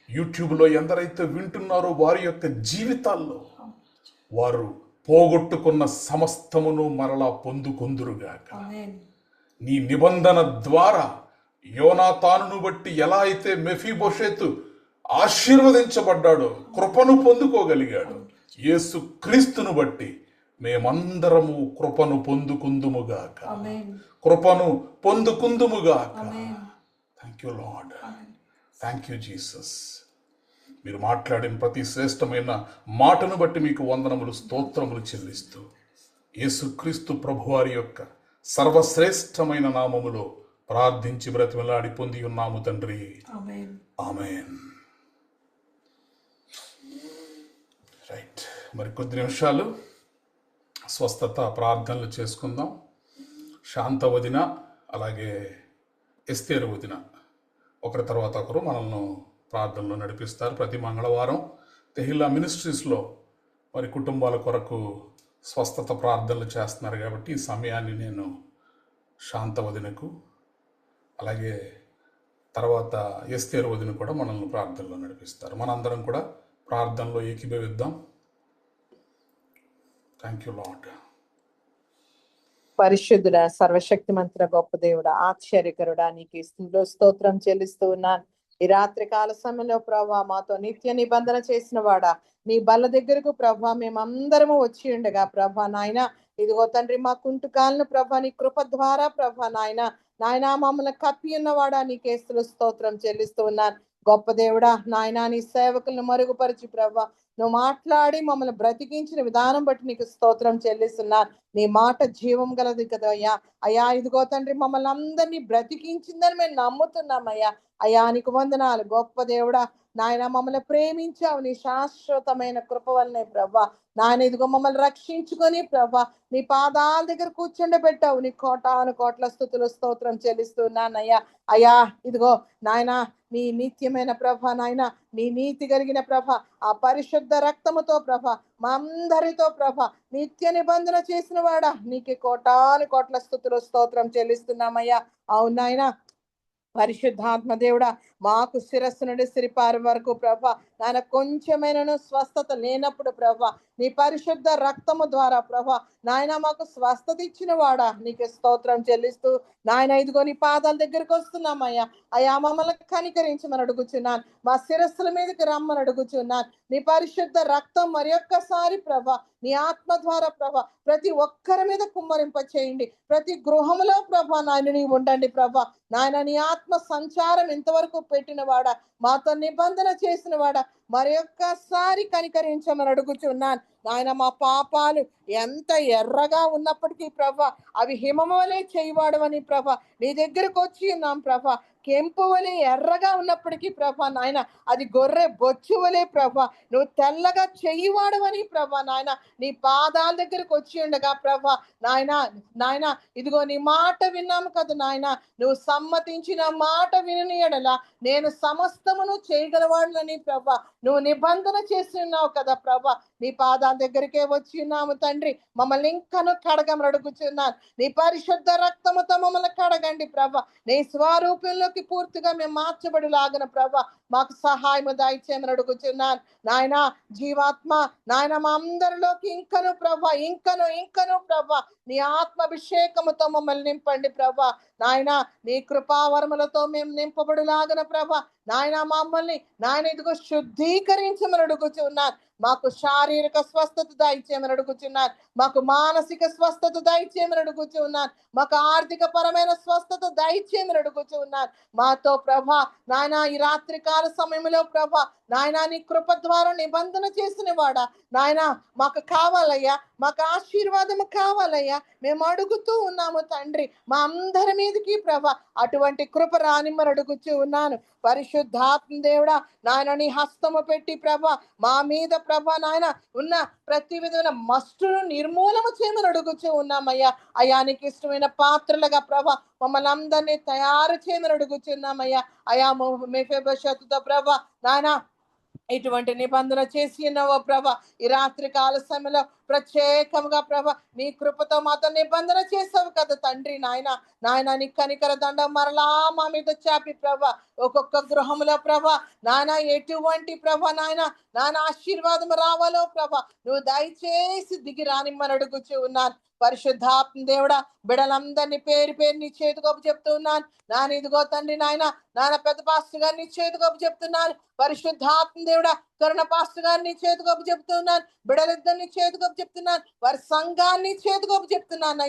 యూట్యూబ్లో ఎందరైతే వింటున్నారో వారి యొక్క జీవితాల్లో వారు పోగొట్టుకున్న సమస్తమును మరలా పొందుకొందురుగాక. నీ నిబంధన ద్వారా యోనాతానును బట్టి ఎలా అయితే మెఫీబోషెతు ఆశీర్వదించబడ్డాడో, కృపను పొందుకోగలిగాడు, యేసు క్రీస్తును బట్టి మేమందరము కృపను పొందుకుందుముగాక, కృపను పొందుకుందుముగాక. Thank you Lord, thank you Jesus. మీరు మాట్లాడిన ప్రతి శ్రేష్టమైన మాటను బట్టి మీకు వందనములు, స్తోత్రములు చెల్లిస్తూ యేసుక్రీస్తు ప్రభువారి యొక్క సర్వశ్రేష్టమైన నామములో ప్రార్థించి బ్రతిమలాడి పొంది ఉన్నాము తండ్రి, ఆమేన్. రైట్, మరి కొద్ది నిమిషాలు స్వస్థత ప్రార్థనలు చేసుకుందాం. శాంత వదిన అలాగే ఎస్తేరు వదిన ఒకరి తర్వాత ఒకరు మనల్ని ప్రార్థనలో నడిపిస్తారు. ప్రతి మంగళవారం తెహిలా మినిస్ట్రీస్లో మరి కుటుంబాల కొరకు స్వస్థత ప్రార్థనలు చేస్తున్నారు కాబట్టి ఈ సమయాన్ని నేను శాంత వదినకు అలాగే తర్వాత ఎస్తేరు వదిన కూడా మనల్ని ప్రార్థనలో నడిపిస్తారు. మనందరం కూడా ప్రార్థనలో ఏకీభవిద్దాం. Thank you lord. పరిశుద్ధుడ, సర్వశక్తి మంత్ర గొప్ప దేవుడ, ఆశ్చర్యకరుడా, నీకు స్తోత్రం చెల్లిస్తూ ఉన్నాను. ఈ రాత్రి కాల సమయంలో ప్రభా మాతో నిత్య నిబంధన చేసిన వాడా, నీ బల్ల దగ్గరకు ప్రభా మేమందరము వచ్చి ఉండగా ప్రభా నాయన, ఇదిగో తండ్రి మా కుంటుకాలను ప్రభా నీ కృప ద్వారా ప్రభా నాయన మమ్మల్ని కప్పి ఉన్నవాడా, నీకే స్తోత్రం చెల్లిస్తూ ఉన్నాను. గొప్ప దేవుడా నాయన, నీ సేవకులను మరుగుపరిచి ప్రభా నువ్వు మాట్లాడి మమ్మల్ని బ్రతికించిన విధానం బట్టి నీకు స్తోత్రం చెల్లిస్తున్నాను. నీ మాట జీవం గలది కదా అయ్యా. అయ్యా ఇదిగో తండ్రి మమ్మల్ని అందరినీ బ్రతికించిందని మేము నమ్ముతున్నామయ్యా. అయ్యా నీకు వందనాలు. గొప్ప దేవుడా నాయన, మమ్మల్ని ప్రేమించావు నీ శాశ్వతమైన కృప వల్లనే ప్రభా నాయన. ఇదిగో మమ్మల్ని రక్షించుకొని ప్రభా నీ పాదాల దగ్గర కూర్చుండబెట్టావు. నీ కోటాను కోట్ల స్తుతులు స్తోత్రం చెల్లిస్తున్నానయ్యా. అయ్యా ఇదిగో నాయన, నీ నిత్యమైన ప్రభ నాయన, నీ నీతి కలిగిన ప్రభ, ఆ పరిశుద్ధ రక్తముతో ప్రభ మా అందరితో ప్రభ నిత్య నిబంధన చేసిన వాడా, నీకు కోటాను కోట్ల స్తుతులు స్తోత్రం చెల్లిస్తున్నామయ్యా. అవును నాయన, పరిశుద్ధాత్మ దేవుడా మాకు శిరస్సు నుండి సిరిపారి వరకు ప్రభ నాయన కొంచెమైనను స్వస్థత లేనప్పుడు ప్రభ నీ పరిశుద్ధ రక్తము ద్వారా ప్రభ నాయన మాకు స్వస్థత ఇచ్చిన వాడా, నీకు స్తోత్రం చెల్లిస్తూ నాయన ఇదిగో నీ పాదాల దగ్గరికి వస్తున్నామయ్యా. అయ్యా మమ్మల్ని కనికరించమని అడుగుచున్నాను. మా శిరస్సుల మీదకి రమ్మని అడుగుచున్నాను. నీ పరిశుద్ధ రక్తం మరి ఒక్కసారి ప్రభ నీ ఆత్మ ద్వారా ప్రభ ప్రతి ఒక్కరి మీద కుమ్మరింప చేయండి. ప్రతి గృహంలో ప్రభ నాయన నీ ఉండండి ప్రభ నాయన. నీ ఆత్మ సంచారం ఇంతవరకు పెట్టిన వాడా, మాతో నిబంధన చేసిన వాడా, మరి ఒక్కసారి కనికరించమని అడుగుచున్నాను నాయన. మా పాపాలు ఎంత ఎర్రగా ఉన్నప్పటికీ ప్రభ అవి హిమము వలె చేయవాడవని ప్రభ నీ దగ్గరకు వచ్చి ఉన్నాం ప్రభ. కెంపు వలె ఎర్రగా ఉన్నప్పటికీ ప్రభ నాయన అది గొర్రె బొచ్చు వలె ప్రభ నువ్వు తెల్లగా చెయ్యివాడవని ప్రభ నాయన నీ పాదాల దగ్గరకు వచ్చి ఉండగా ప్రభ నాయన ఇదిగో నీ మాట విన్నాము కదా నాయన. నువ్వు సమ్మతించిన మాట విని ఎడలా నేను సమస్తమును చేయగలవాడునని ప్రభ నువ్వు నిబంధన చేసి ఉన్నావు కదా ప్రభ. నీ పాదాల దగ్గరికే వచ్చి ఉన్నాము తండ్రి. మమ్మల్ని ఇంకను కడగమని అడుగుచున్నాను. నీ పరిశుద్ధ రక్తముతో మమ్మల్ని కడగండి ప్రభా. నీ స్వరూపంలోకి పూర్తిగా మేము మార్చబడిలాగిన ప్రభా మాకు సహాయము దయచేయమని అడుగుచున్నాను. నాయన జీవాత్మ నాయన మా అందరిలోకి ఇంకను ప్రభా, ఇంకను ప్రభా నీ ఆత్మాభిషేకముతో మమ్మల్ని నింపండి ప్రభా. నాయన నీ కృపావరములతో మేము నింపబడులాగన ప్రభా. నాయన మమ్మల్ని నాయన ఇదిగో శుద్ధీకరించమని అడుగుచున్నాను. మాకు శారీరక స్వస్థత దయచేయమని అడుగుచున్నాను. మాకు మానసిక స్వస్థత దయచేయమని అడుగుచున్నాను. మాకు ఆర్థిక పరమైన స్వస్థత దయచేయమని అడుగుచున్నాను. మాతో ప్రభా నాయన ఈ రాత్రి కాల సమయంలో ప్రభా నాయన నీ కృప ద్వారా నిబంధన చేసిన వాడా నాయన మాకు కావాలయ్యా, మాకు ఆశీర్వాదము కావాలయ్యా. మేము అడుగుతూ ఉన్నాము తండ్రి, మా అందరి మీదకి ప్రభా అటువంటి కృప రానిమ్మని అడుగుతూ ఉన్నాను. పరిశుద్ధాత్మ దేవుడా నాయన నీ హస్తము పెట్టి ప్రభా మా మీద ప్రభా నాయన ఉన్న ప్రతి విధమైన మస్టును నిర్మూలన చేయమని అడుగుతూ ఉన్నామయ్యా. అయ్యా నీకు ఇష్టమైన పాత్రలుగా ప్రభా మమ్మల్ని అందరినీ తయారు చేయమని అడుగుతున్నామయ్యా. అయా మెఫీబోషెతుతో ప్రభా నాయన ఇటువంటి నిబంధన చేసి ఉన్నావో ప్రభా ఈ రాత్రి కాల సమయంలో ప్రత్యేకంగా ప్రభా నీ కృపతో మాతో నిబంధన చేసావు కదా తండ్రి. నాయన నీ కనికర దండం మరలా మా మీద చాపి ప్రభా ఒక్కొక్క గృహంలో ప్రభా నాయన ఎటువంటి ప్రభా నాయన ఆశీర్వాదం రావాలో ప్రభా నువ్వు దయచేసి దిగి రానిమ్మని అడుగుచూ ఉన్నాను. పరిశుద్ధాత్మ దేవుడా బిడలందరినీ పేరు నీ చేతికొప్పు చెప్తూ ఉన్నాను. ఇదిగో తండ్రి నాయన పెద్ద పాస్టర్ గారిని చేతికొప్పు చెప్తున్నాను. పరిశుద్ధాత్మ దేవుడా కరుణ పాస్టర్ గారిని చేతికొప్పు చెప్తున్నాను. బిడలిద్దరిని చేతికొప్పు చెప్తున్నాను. వారి సంఘాన్ని చేతికొప్పు చెప్తున్నాను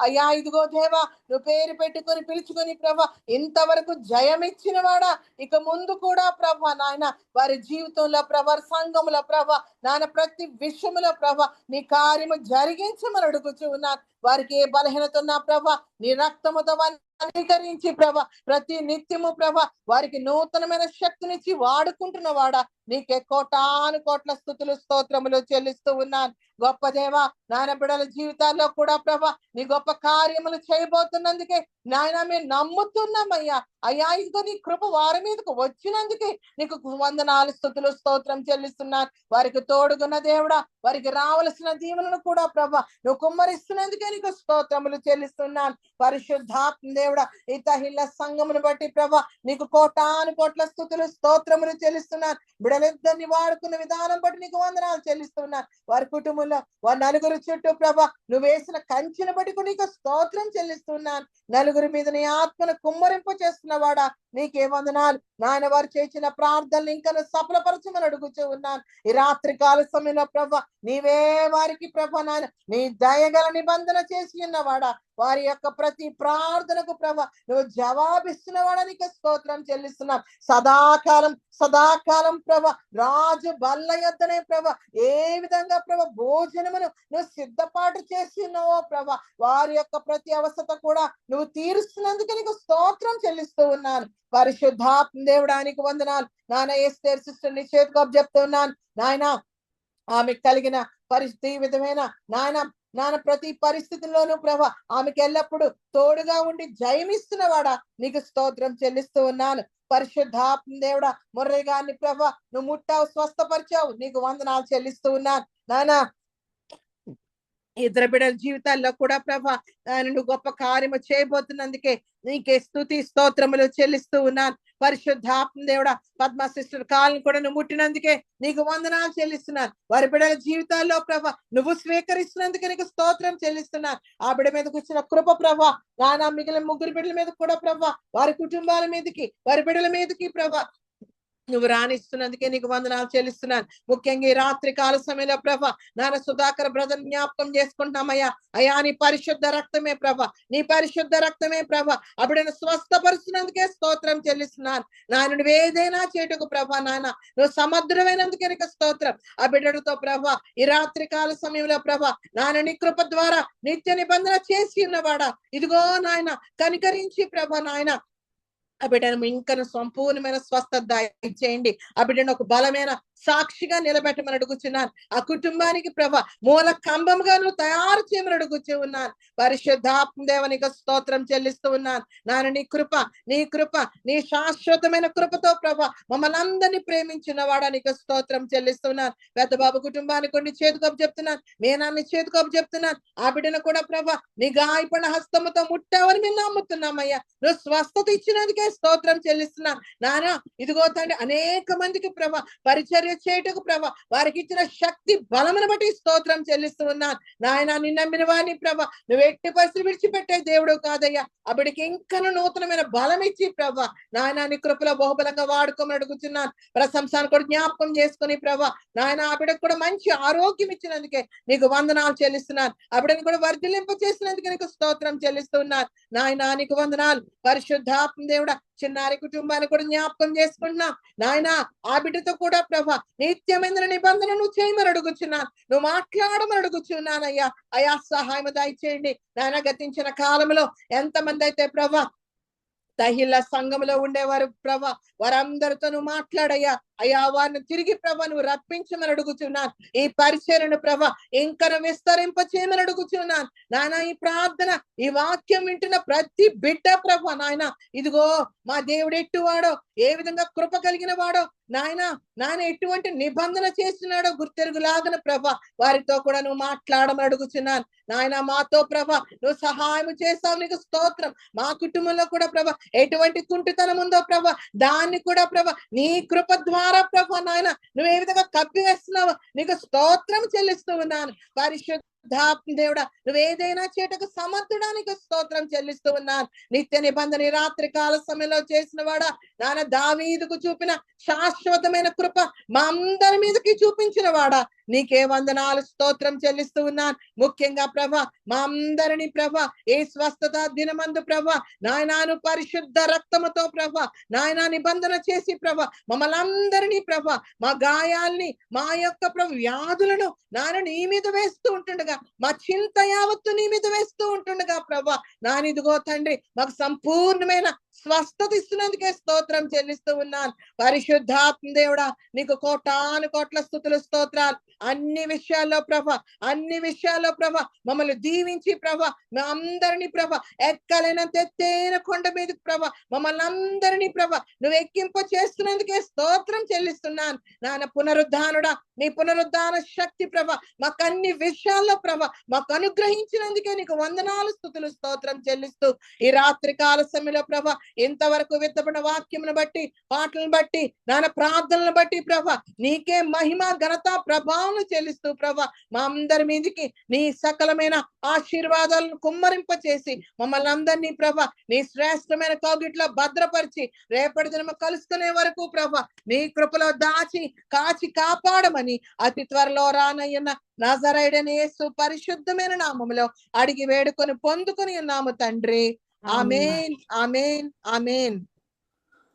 అయ్యా. ఇదిగో దేవా నువ్వు పేరు పెట్టుకొని పిలుచుకొని ప్రభా ఇంతవరకు జయమిచ్చిన వాడా ఇక ముందు కూడా ప్రభా నాయన వారి జీవితంలో ప్రభా సంఘముల ప్రభా ప్రతి విషయములో ప్రభా నీ కార్యము జరిగించమని అడుగుచూ ఉన్నాను. వారికి ఏ బలహీనత ఉన్నా ప్రభా నీ రక్తముతో అంగీకరించి ప్రభా ప్రతి నిత్యము ప్రభా వారికి నూతనమైన శక్తినిచ్చి వాడుకుంటున్న వాడా నీకే కోటాను కోట్ల స్థుతులు స్తోత్రములు చెల్లిస్తూ ఉన్నాను. గొప్ప దేవా బిడ్డల జీవితాల్లో కూడా ప్రభా నీ గొప్ప కార్యములు చేయబోతున్నందుకే మేము నమ్ముతున్నామయ్యా. ఇదిగో నీ కృప వారి మీదకు వచ్చినందుకే నీకు వందనాలు స్థుతులు స్తోత్రం చెల్లిస్తున్నాను. వారికి తోడుగున్న దేవుడా వారికి రావలసిన దీవెనను కూడా ప్రభా నువ్వు కుమ్మరిస్తున్నందుకే నీకు స్తోత్రములు చెల్లిస్తున్నాను. పరిశుద్ధాత్మ దేవుడా ఈ తహిల్ల సంఘమును బట్టి ప్రభా నీకు కోటాను కోట్ల స్థుతులు స్తోత్రములు చెల్లిస్తున్నాను. బిడలిద్దరిని వాడుకున్న విధానం బట్టి నీకు వందనాలు చెల్లిస్తున్నాను. వారి కుటుంబంలో వారి నలుగురు చుట్టూ ప్రభా నువ్వు వేసిన కంచెను బట్టి నీకు స్తోత్రం చెల్లిస్తున్నాను. నలుగురి మీద నీ ఆత్మను కుమ్మరింపు చేస్తున్న వాడా నీకే వందనాలు. వారు చేసిన ప్రార్థనలు ఇంకా సఫలపరచమని అడుగుతూ ఉన్నాను. ఈ రాత్రి కాల సమయంలో ప్రభా నీవే వారికి ప్రభా నీ దయగల నిబంధన చేసి ఉన్నవాడా వారి యొక్క ప్రతి ప్రార్థనకు ప్రభా నువ్వు జవాబిస్తున్నవాడా నీకు స్తోత్రం చెల్లిస్తున్నాం. సదాకాలం ప్రభా రాజు బల్ల యొద్దనే ప్రభా ఏ విధంగా ప్రభా భోజనమును నువ్వు సిద్ధపాటు చేసి ఉన్నావో ప్రభా వారి యొక్క ప్రతి అవసరత కూడా నువ్వు తీరుస్తున్నందుకు నీకు స్తోత్రం చెల్లిస్తూ ఉన్నాను. పరిశుద్ధాత్మ దేవుడానికి వందనాలు. ఎస్తేర్ సిస్టర్ నీ చేతికి చెప్తున్నాను. ఆమెకు కలిగిన పరిస్థితి విధమైన ప్రతి పరిస్థితుల్లోనూ ప్రభా ఆమెకి ఎల్లప్పుడూ తోడుగా ఉండి జయమిస్తున్నవాడా నీకు స్తోత్రం చెల్లిస్తూ ఉన్నాను. పరిశుద్ధాత్మ దేవుడా మురళి గారిని ప్రభా నువ్వు ముట్టావు, స్వస్థపరిచావు, నీకు వందనాలు చెల్లిస్తూ ఉన్నాను. ఇద్దరు బిడ్డల జీవితాల్లో కూడా ప్రభా నువ్వు గొప్ప కార్యము చేయబోతున్నందుకే నీకే స్తుతి స్తోత్రములు చెల్లిస్తూ ఉన్నాను. పరిశుద్ధాత్మ దేవుడా పద్మ సిస్టర్ కాళ్ళని కూడా నువ్వు ముట్టినందుకే నీకు వందనాలు చెల్లిస్తున్నాను. వారి బిడ్డల జీవితాల్లో ప్రభా నువ్వు స్వీకరిస్తున్నందుకే నీకు స్తోత్రం చెల్లిస్తున్నాను. ఆ బిడ్డ మీద కూర్చున్న కృప ప్రభా మిగిలిన ముగ్గురు బిడ్డల మీద కూడా ప్రభా వారి కుటుంబాల మీదకి వారి బిడ్డల మీదకి ప్రభా నువ్వు రాణిస్తున్నందుకే నీకు వందనాలు చెల్లిస్తున్నాను. ముఖ్యంగా ఈ రాత్రి కాల సమయంలో ప్రభా సుధాకర్ బ్రదర్ జ్ఞాపకం చేసుకుంటున్నామయ్యా. నీ పరిశుద్ధ రక్తమే ప్రభా, నీ పరిశుద్ధ రక్తమే ప్రభా అప్పుడైనా స్వస్థపరుస్తున్నందుకే స్తోత్రం చెల్లిస్తున్నాను. నువ్వు ఏదైనా చేటుకు ప్రభా నువ్వు సమర్థుడమైనందుకే నీకు స్తోత్రం. ఆ బిడ్డలతో ప్రభా ఈ రాత్రి కాల సమయంలో ప్రభా నీ కృప ద్వారా నిత్య నిబంధన చేసి ఉన్నవాడా ఇదిగో కనికరించి ప్రభా ఆ బిడ్డను ఇంకా సంపూర్ణమైన స్వస్థత దయచేయండి. ఆ బిడ్డను ఒక బలమైన సాక్షిగా నిలబెట్టమని అడుగుచున్నాను. ఆ కుటుంబానికి ప్రభ మూల కంబముగా నువ్వు తయారు చేయమని అడుగుచూ ఉన్నాను. పరిశుద్ధాత్మ దేవనికి స్తోత్రం చెల్లిస్తూ ఉన్నాను. నాన్న నీ కృప నీ శాశ్వతమైన కృపతో ప్రభ మమ్మల్ని అందరినీ ప్రేమించిన వాడానికి స్తోత్రం చెల్లిస్తున్నాను. పెద్ద బాబు కుటుంబానికి కొన్ని చేతికప్పు చెప్తున్నాను, మేనాన్ని చేతికప్పు చెప్తున్నాను. ఆ బిడ్డను కూడా ప్రభ నీ గాయపడిన హస్తముతో ముట్టావని మేము నమ్ముతున్నామయ్యా. నువ్వు స్వస్థత ఇచ్చినందుకే స్తోత్రం చెల్లిస్తున్నాను. నాన్న ఇదిగో తండ్రి అనేక మందికి ప్రభ పరిచర్య చేయుటకు ప్రభ వారికి ఇచ్చిన శక్తి బలమును బట్టి స్తోత్రం చెల్లిస్తూ ఉన్నాను. నాయన నిన్ను నమ్మిన వారిని ప్రభ నువ్వు ఎట్టి పరిస్థితి విడిచిపెట్టే దేవుడు కాదయ్యా. అప్పటికి ఇంకా నూతనమైన బలం ఇచ్చి ప్రభ నాయన నీ కృపలో బహుబలంగా వాడుకోమని అడుగుతున్నాను. ప్రశంసాన్ని కూడా జ్ఞాపకం చేసుకుని ప్రభ నాయన ఆ బిడ్డకు కూడా మంచి ఆరోగ్యం ఇచ్చినందుకే నీకు వందనాలు చెల్లిస్తున్నాను. ఆ బిడ్డను కూడా వర్ధిలింప చేసినందుకే నీకు స్తోత్రం చెల్లిస్తున్నాను. నాయన నీకు వందనాలు. పరిశుద్ధాత్మ దేవుడా చిన్నారి కుటుంబాన్ని కూడా జ్ఞాపకం చేసుకుంటున్నాం. నాయన ఆ బిడ్డతో కూడా ప్రభ నిత్యమైన నిబంధన నువ్వు చేయమని అడుగుచున్నాను. నువ్వు మాట్లాడమని అడుగుచున్నానయ్యా. అయా సహాయం దయచేయండి. నాయన గతించిన కాలంలో ఎంతమంది అయితే ప్రభ తహిల సంఘంలో ఉండేవారు ప్రభ వారందరితో నువ్వు మాట్లాడయ్యా. అయ్యా వారిని తిరిగి ప్రభ నువ్వు రప్పించమని అడుగుచున్నాను. ఈ పరిచర్యను ప్రభ ఇంకా విస్తరింప చేయమని అడుగుచున్నాను. నాయన ఈ ప్రార్థన ఈ వాక్యం వింటున్న ప్రతి బిడ్డ ప్రభ నాయన ఇదిగో మా దేవుడు ఎట్టువాడో ఏ విధంగా కృప కలిగిన వాడో నాయన ఎటువంటి నిబంధన చేస్తున్నాడో గుర్తెరుగులాగన ప్రభ వారితో కూడా నువ్వు మాట్లాడమని అడుగుచున్నాను. నాయన మాతో ప్రభ నువ్వు సహాయం చేస్తావు, నీకు స్తోత్రం. మా కుటుంబంలో కూడా ప్రభ ఎటువంటి కుంటితనం ఉందో ప్రభ దాన్ని కూడా ప్రభ నీ కృప ద్వారా ప్రభ నాయన నువ్వు ఏ విధంగా కప్పివేస్తున్నావు నీకు స్తోత్రం చెల్లిస్తూ ఉన్నాను. పరిశుద్ధాత్మ దేవుడా నువ్వు ఏదైనా చేయటకు సమర్థుడానికి స్తోత్రం చెల్లిస్తూ ఉన్నాను. నిత్య నిబంధన రాత్రి కాల సమయంలో చేసిన వాడా నాన్న దావీదుకు చూపిన శాశ్వతమైన కృప మా అందరి మీదకి చూపించిన వాడా నీకే వందనాలు స్తోత్రం చెల్లిస్తూ ఉన్నాను. ముఖ్యంగా ప్రభ మా అందరినీ ప్రభ ఏ స్వస్థత దినమందు ప్రభ నాయనాను పరిశుద్ధ రక్తముతో ప్రభ నాయన నిబంధన చేసి ప్రభ మమ్మల్ని అందరినీ ప్రభ మా గాయాల్ని మా యొక్క ప్రభ వ్యాధులను నాయన నీ మీద వేస్తూ ఉంటుండగా మా చింత యావత్తు నీ మీద వేస్తూ ఉంటుండగా ప్రభ నానిదిగో తండ్రి మాకు సంపూర్ణమైన స్వస్థత ఇస్తున్నందుకే స్తోత్రం చెల్లిస్తూ ఉన్నాను. పరిశుద్ధాత్మ దేవుడా నీకు కోటాను కోట్ల స్తుతులు స్తోత్రాలు. అన్ని విషయాల్లో ప్రభ మమ్మల్ని దీవించి ప్రభ మా అందరినీ ప్రభ ఎక్కలేనంత ఎత్తైన కొండ మీదకి ప్రభ మమ్మల్ని అందరినీ ప్రభ నువ్వు ఎక్కింప చేస్తున్నందుకే స్తోత్రం చెల్లిస్తున్నాను. నాన్న పునరుద్ధానుడా నీ పునరుద్ధాన శక్తి ప్రభ మాకు అన్ని విషయాల్లో ప్రభ మాకు అనుగ్రహించినందుకే నీకు వందనాలు స్తుతులు స్తోత్రం చెల్లిస్తూ ఈ రాత్రి కాల సమయంలో ప్రభ ఇంతవరకు విత్తబడిన వాక్యమును బట్టి పాటలను బట్టి నాన్న ప్రార్థనలను బట్టి ప్రభ నీకే మహిమ ఘనత ప్రభావం చెల్లిస్తూ ప్రభ మా అందరి మీదకి నీ సకలమైన ఆశీర్వాదాలను కుమ్మరింప చేసి మమ్మల్ని అందరినీ ప్రభ నీ శ్రేష్టమైన కౌగిట్లో భద్రపరిచి రేపటి దినమ కలుసుకునే వరకు ప్రభ నీ కృపలో దాచి కాచి కాపాడమని అతి త్వరలో రానయ్యన్న నజరేయుడైన యేసు పరిశుద్ధమైన నామములో అడిగి వేడుకొని పొందుకొని ఉన్నాము తండ్రి. ఆమేన్ ఆమేన్ ఆమేన్.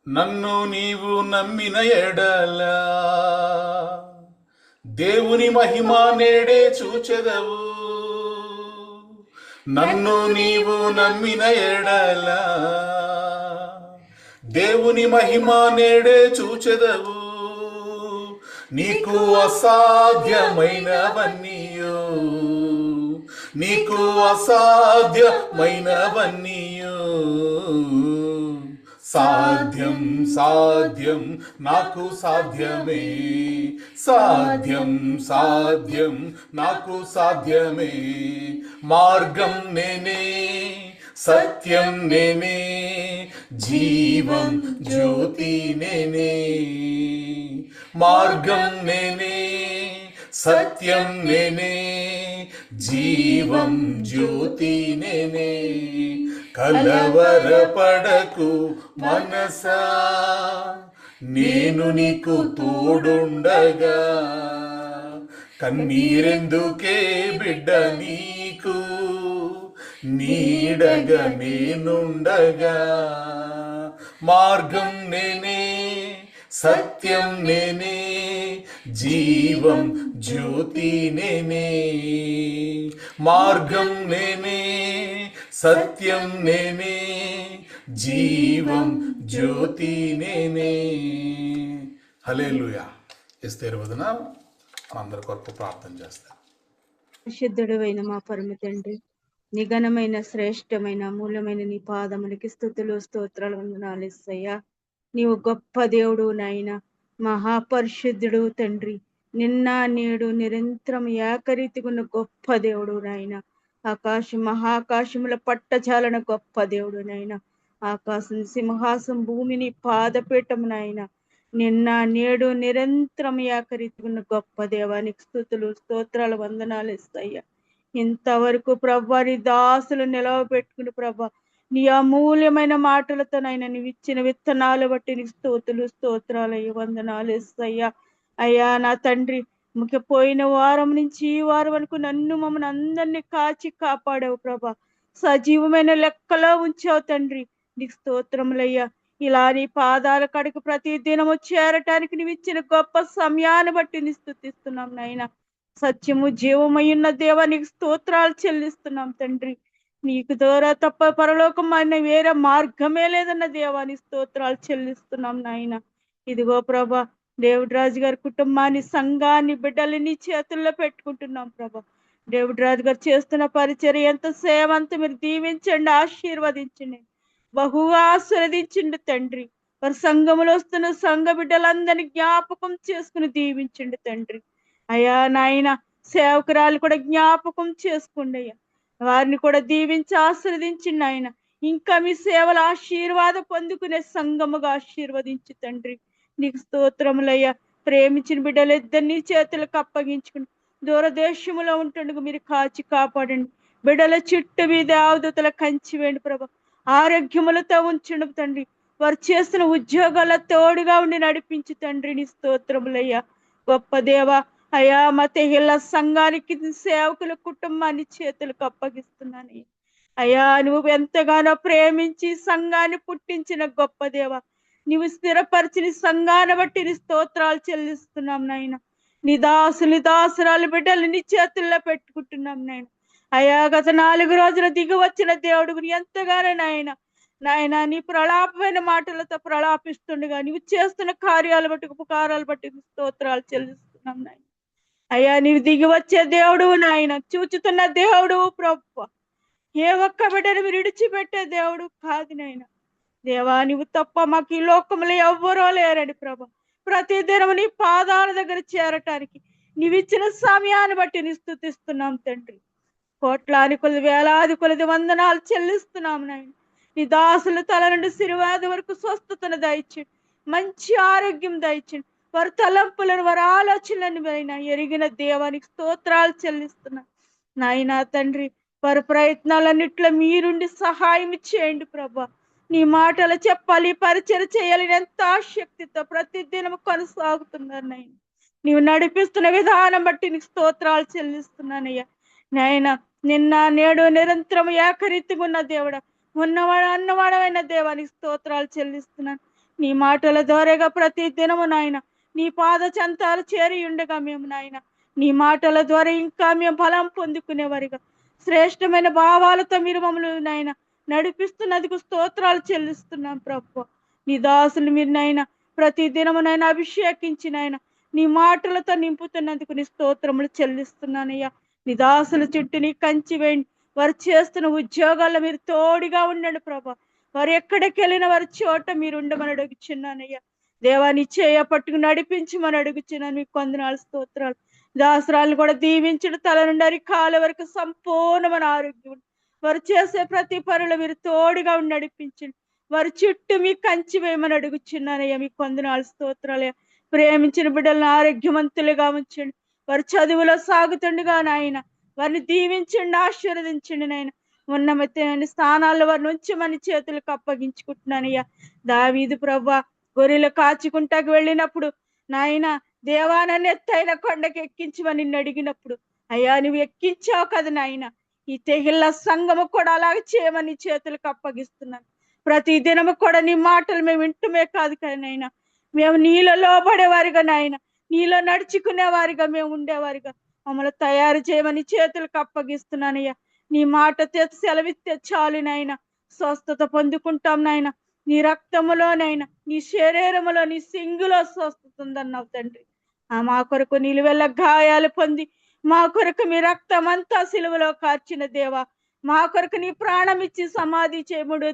నన్ను నీవు నమ్మిన ఎడల దేవుని మహిమ నేడే చూచెదవు. నన్ను నీవు నమ్మిన ఎడల దేవుని మహిమ నేడే చూచెదవు. నీకు అసాధ్యమైనవన్నీయు సాధ్యం సాధ్యం నాకు సాధ్యమే. సాధ్యం నాకు సాధ్యమే. మార్గం నేనే, సత్యం నేనే, జీవం జ్యోతి నేనే. మార్గం నేనే, సత్యం నేనే, జీవం జ్యోతి నేనే. కలవరపడకు మనసా, నేను నీకు తోడుండగా. కన్నీరెందుకే బిడ్డ నీకు, నీడగా నేనుండగా. మార్గం నేనే, సత్యం నేనే, జీవం జ్యోతి నేనే. మార్గం నేనే, సత్యం నేనే, జీవం జ్యోతి నేనే. హల్లెలూయా. ఎస్తేరు వదిన అందరి కొరకు ప్రార్థన చేస్తాను. పరిశుద్ధుడైన మా పరమ తండ్రి, నీ ఘనమైన శ్రేష్టమైన మూలమైన నీ పాదములకి స్తుతులు స్తోత్రాలు వందనాలు యేసయ్యా. నీవు గొప్ప దేవుడు నాయన, మహాపరిశుద్ధుడు తండ్రి. నిన్న నేడు నిరంతరం ఏకరీతిగున్న గొప్ప దేవుడు నాయన. మహాకాశముల పట్టజాలన గొప్ప దేవుడు నాయన. ఆకాశం సింహాసం భూమిని పాదపీఠం నాయన. నిన్న నేడు నిరంతరం ఏకరీతిగున్న గొప్ప దేవానికి స్తుతులు స్తోత్రాలు వందనాలు ఇస్తాయ్యా. ఇంతవరకు ప్రభా నీ దాసులు నిలవబెట్టుకుని ప్రభా నీ అమూల్యమైన మాటలతో నాయన నీవు ఇచ్చిన విత్తనాలు బట్టి నీకు స్తోతులు స్తోత్రాలు అయ్యి వందనాలు ఇస్తాయ్యా. అయ్యా నా తండ్రి, పోయిన వారం నుంచి ఈ వారం వరకు నన్ను మమ్మల్ని అందరినీ కాచి కాపాడావు ప్రభా. సజీవమైన లెక్కలో ఉంచావు తండ్రి, నీకు స్తోత్రములయ్యా. ఇలా నీ పాదాల కడకు ప్రతి దినము చేరటానికి నీవు ఇచ్చిన గొప్ప సమయాన్ని బట్టి నీ స్తుతిస్తున్నాం నాయన. సత్యము జీవమయ్యున్న దేవా నీకు స్తోత్రాలు చెల్లిస్తున్నాం తండ్రి. నీకు ద్వారా తప్ప పరలోకం అన్న వేరే మార్గమే లేదన్న దేవాని స్తోత్రాలు చెల్లిస్తున్నాం నాయన. ఇదిగో ప్రభా, డేవిడ్ రాజు గారి కుటుంబాన్ని, సంఘాన్ని, బిడ్డల్ని నీ చేతుల్లో పెట్టుకుంటున్నాం ప్రభా. డేవిడ్ రాజు గారు చేస్తున్న పరిచర్య, ఎంత సేవ అంతా మీరు దీవించండి, ఆశీర్వదించండి, బహుగా ఆశీర్వదించండి తండ్రి. వారి సంఘములో వస్తున్న సంఘ బిడ్డలందరినీ జ్ఞాపకం చేసుకుని దీవించండి తండ్రి. అయ్యా నాయన, సేవకురాలు కూడా జ్ఞాపకం చేసుకోండి అయ్యా. వారిని కూడా దీవించి ఆశీర్వదించండి ఆయన. ఇంకా మీ సేవల ఆశీర్వాదం పొందుకునే సంఘముగా ఆశీర్వదించి తండ్రి, నీకు స్తోత్రములయ్యా. ప్రేమించిన బిడ్డలు ఇద్దరిని చేతులకు అప్పగించుకుని దూరదేశములో ఉంటుండగా మీరు కాచి కాపాడండి. బిడ్డల చుట్టూ మీ దేవదూతల కంచి వేయండి ప్రభా. ఆరోగ్యములతో ఉంచండి తండ్రి. వారు చేస్తున్న ఉద్యోగాల తోడుగా ఉండి నడిపించి తండ్రి, నీ స్తోత్రములయ్యా. గొప్ప దేవ అయ్యా, మతేహిల్ల సంఘానికి సేవకుల కుటుంబాన్ని చేతులకు అప్పగిస్తున్నాను అయ్యా. నువ్వు ఎంతగానో ప్రేమించి సంఘాన్ని పుట్టించిన గొప్ప దేవ, నీవు స్థిరపరిచిన సంఘాన్ని బట్టి నీ స్తోత్రాలు చెల్లిస్తున్నాం నాయన. నీ దాసురాలు బిడ్డలు నీ చేతుల్లో పెట్టుకుంటున్నాం నాయన. అయ్యా, గత 4 రోజులు దిగి వచ్చిన దేవుడు ఎంతగానో నాయన నీ ప్రలాపమైన మాటలతో ప్రలాపిస్తుండగా నీవు చేస్తున్న కార్యాలు బట్టి, ఉపకారాలు బట్టి స్తోత్రాలు చెల్లిస్తున్నాం నాయన. అయ్యా, నీవు దిగి వచ్చే దేవుడు నాయన, చూచుతున్న దేవుడు ప్రభు. ఏ ఒక్క బిడ్డను మీరు విడిచిపెట్టే దేవుడు కాదు నాయన. దేవా, నీవు తప్ప మాకు ఈ లోకంలో ఎవ్వరూ లేరని ప్రభ. ప్రతి దినము నీ పాదాల దగ్గర చేరటానికి నీవు ఇచ్చిన సమయాన్ని బట్టి నీ స్తుతిస్తున్నాం తండ్రి. కోట్లాది కొలది వేలాది కొలది వందనాలు చెల్లిస్తున్నాం నాయన. నీ దాసుల తల నుండి శిరువాది వరకు స్వస్థతను దయచేయండి, మంచి ఆరోగ్యం దయచేయండి. వారి తలంపులను, వారి ఆలోచనలను అయినా ఎరిగిన దేవానికి స్తోత్రాలు చెల్లిస్తున్నా నాయనా తండ్రి. వారి ప్రయత్నాలన్నిట్లో మీరుండి సహాయం చేయండి ప్రభా. నీ మాటలు చెప్పాలి, పరిచయం చేయాలి, ఎంత ఆసక్తితో ప్రతి దినం కొనసాగుతున్నారు నాయన. నీవు నడిపిస్తున్న విధానం బట్టి నీకు స్తోత్రాలు చెల్లిస్తున్నానయ్యా నాయన. నిన్న నేడు నిరంతరం ఏకరీతిగా ఉన్న దేవుడా, ఉన్నవాడు అన్నవాడమైన దేవానికి స్తోత్రాలు చెల్లిస్తున్నాను. నీ మాటల ద్వారాగా ప్రతి దినము నాయన నీ పాద చెంతాలు చేరి ఉండగా మేము నాయన నీ మాటల ద్వారా ఇంకా మేము బలం పొందుకునేవారిగా శ్రేష్టమైన భావాలతో మీరు మమ్మల్ని నాయన నడిపిస్తున్నందుకు స్తోత్రాలు చెల్లిస్తున్నాం ప్రభు. నీ దాసులు మీరు నాయన ప్రతి దినము నాయన అభిషేకించి నాయన నీ మాటలతో నింపుతున్నందుకు నీ స్తోత్రములు చెల్లిస్తున్నానయ్యా. నీ దాసుల చుట్టూ నీ కంచి వేయండి. వారు చేస్తున్న ఉద్యోగాల్లో మీరు తోడుగా ఉండండి ప్రభా. వారు ఎక్కడికి వెళ్ళిన వారి చోట మీరు ఉండమని అడుగుచున్నానయ్యా. దేవాన్ని చేయ పట్టుకుని నడిపించమని అడుగుచున్నాను. మీకు వందనాలు స్తోత్రాలు. దాసరాలను కూడా దీవించడం, తల నుండి అరికాల వరకు సంపూర్ణమైన ఆరోగ్యం. వారు చేసే ప్రతి పనులు మీరు తోడుగా ఉండి నడిపించండి. వారి చుట్టూ మీ కంచి వేయమని అడుగుచున్నానయ్యా. మీకు వందనాలు స్తోత్రాలయ్యా. ప్రేమించిన బిడ్డలను ఆరోగ్యవంతులుగా ఉంచండి. వారి చదువులో సాగుతుండగా నాయన వారిని దీవించండి, ఆశీర్వదించండి నాయన. ఉన్నత స్థానాల్లో వారిని ఉంచమని చేతులకు అప్పగించుకుంటున్నానయ్యా. దావీదు ప్రభా గొర్రెలు కాచుకుంటాకు వెళ్ళినప్పుడు నాయన దేవానని ఎత్తైన కొండకి ఎక్కించమని నిన్ను అడిగినప్పుడు అయ్యా నువ్వు ఎక్కించావు కదా నాయన. ఈ తెగిళ్ళ సంఘము కూడా అలాగే చేయమని చేతులకు అప్పగిస్తున్నాను. ప్రతి దినము కూడా నీ మాటలు మేము వింటమే కాదు కదా నాయన, మేము నీలో లోబడేవారిగా నాయన, నీలో నడుచుకునే వారిగా మేము ఉండేవారిగా మమ్మల్ని తయారు చేయమని చేతులకు అప్పగిస్తున్నానయ్యా. నీ మాట సెలవిస్తే చాలు నాయన, స్వస్థత పొందుకుంటాం నాయన. నీ రక్తములోనైనా, నీ శరీరములో, నీ సింగులో స్వస్థత ఉందన్నావు తండ్రి. మా కొరకు నిలువెల్ల గాయాలు పొంది మా కొరకు మీ రక్తం అంతా సిలువలో కార్చిన దేవా, మా కొరకు నీ ప్రాణం ఇచ్చి సమాధి చేయముడు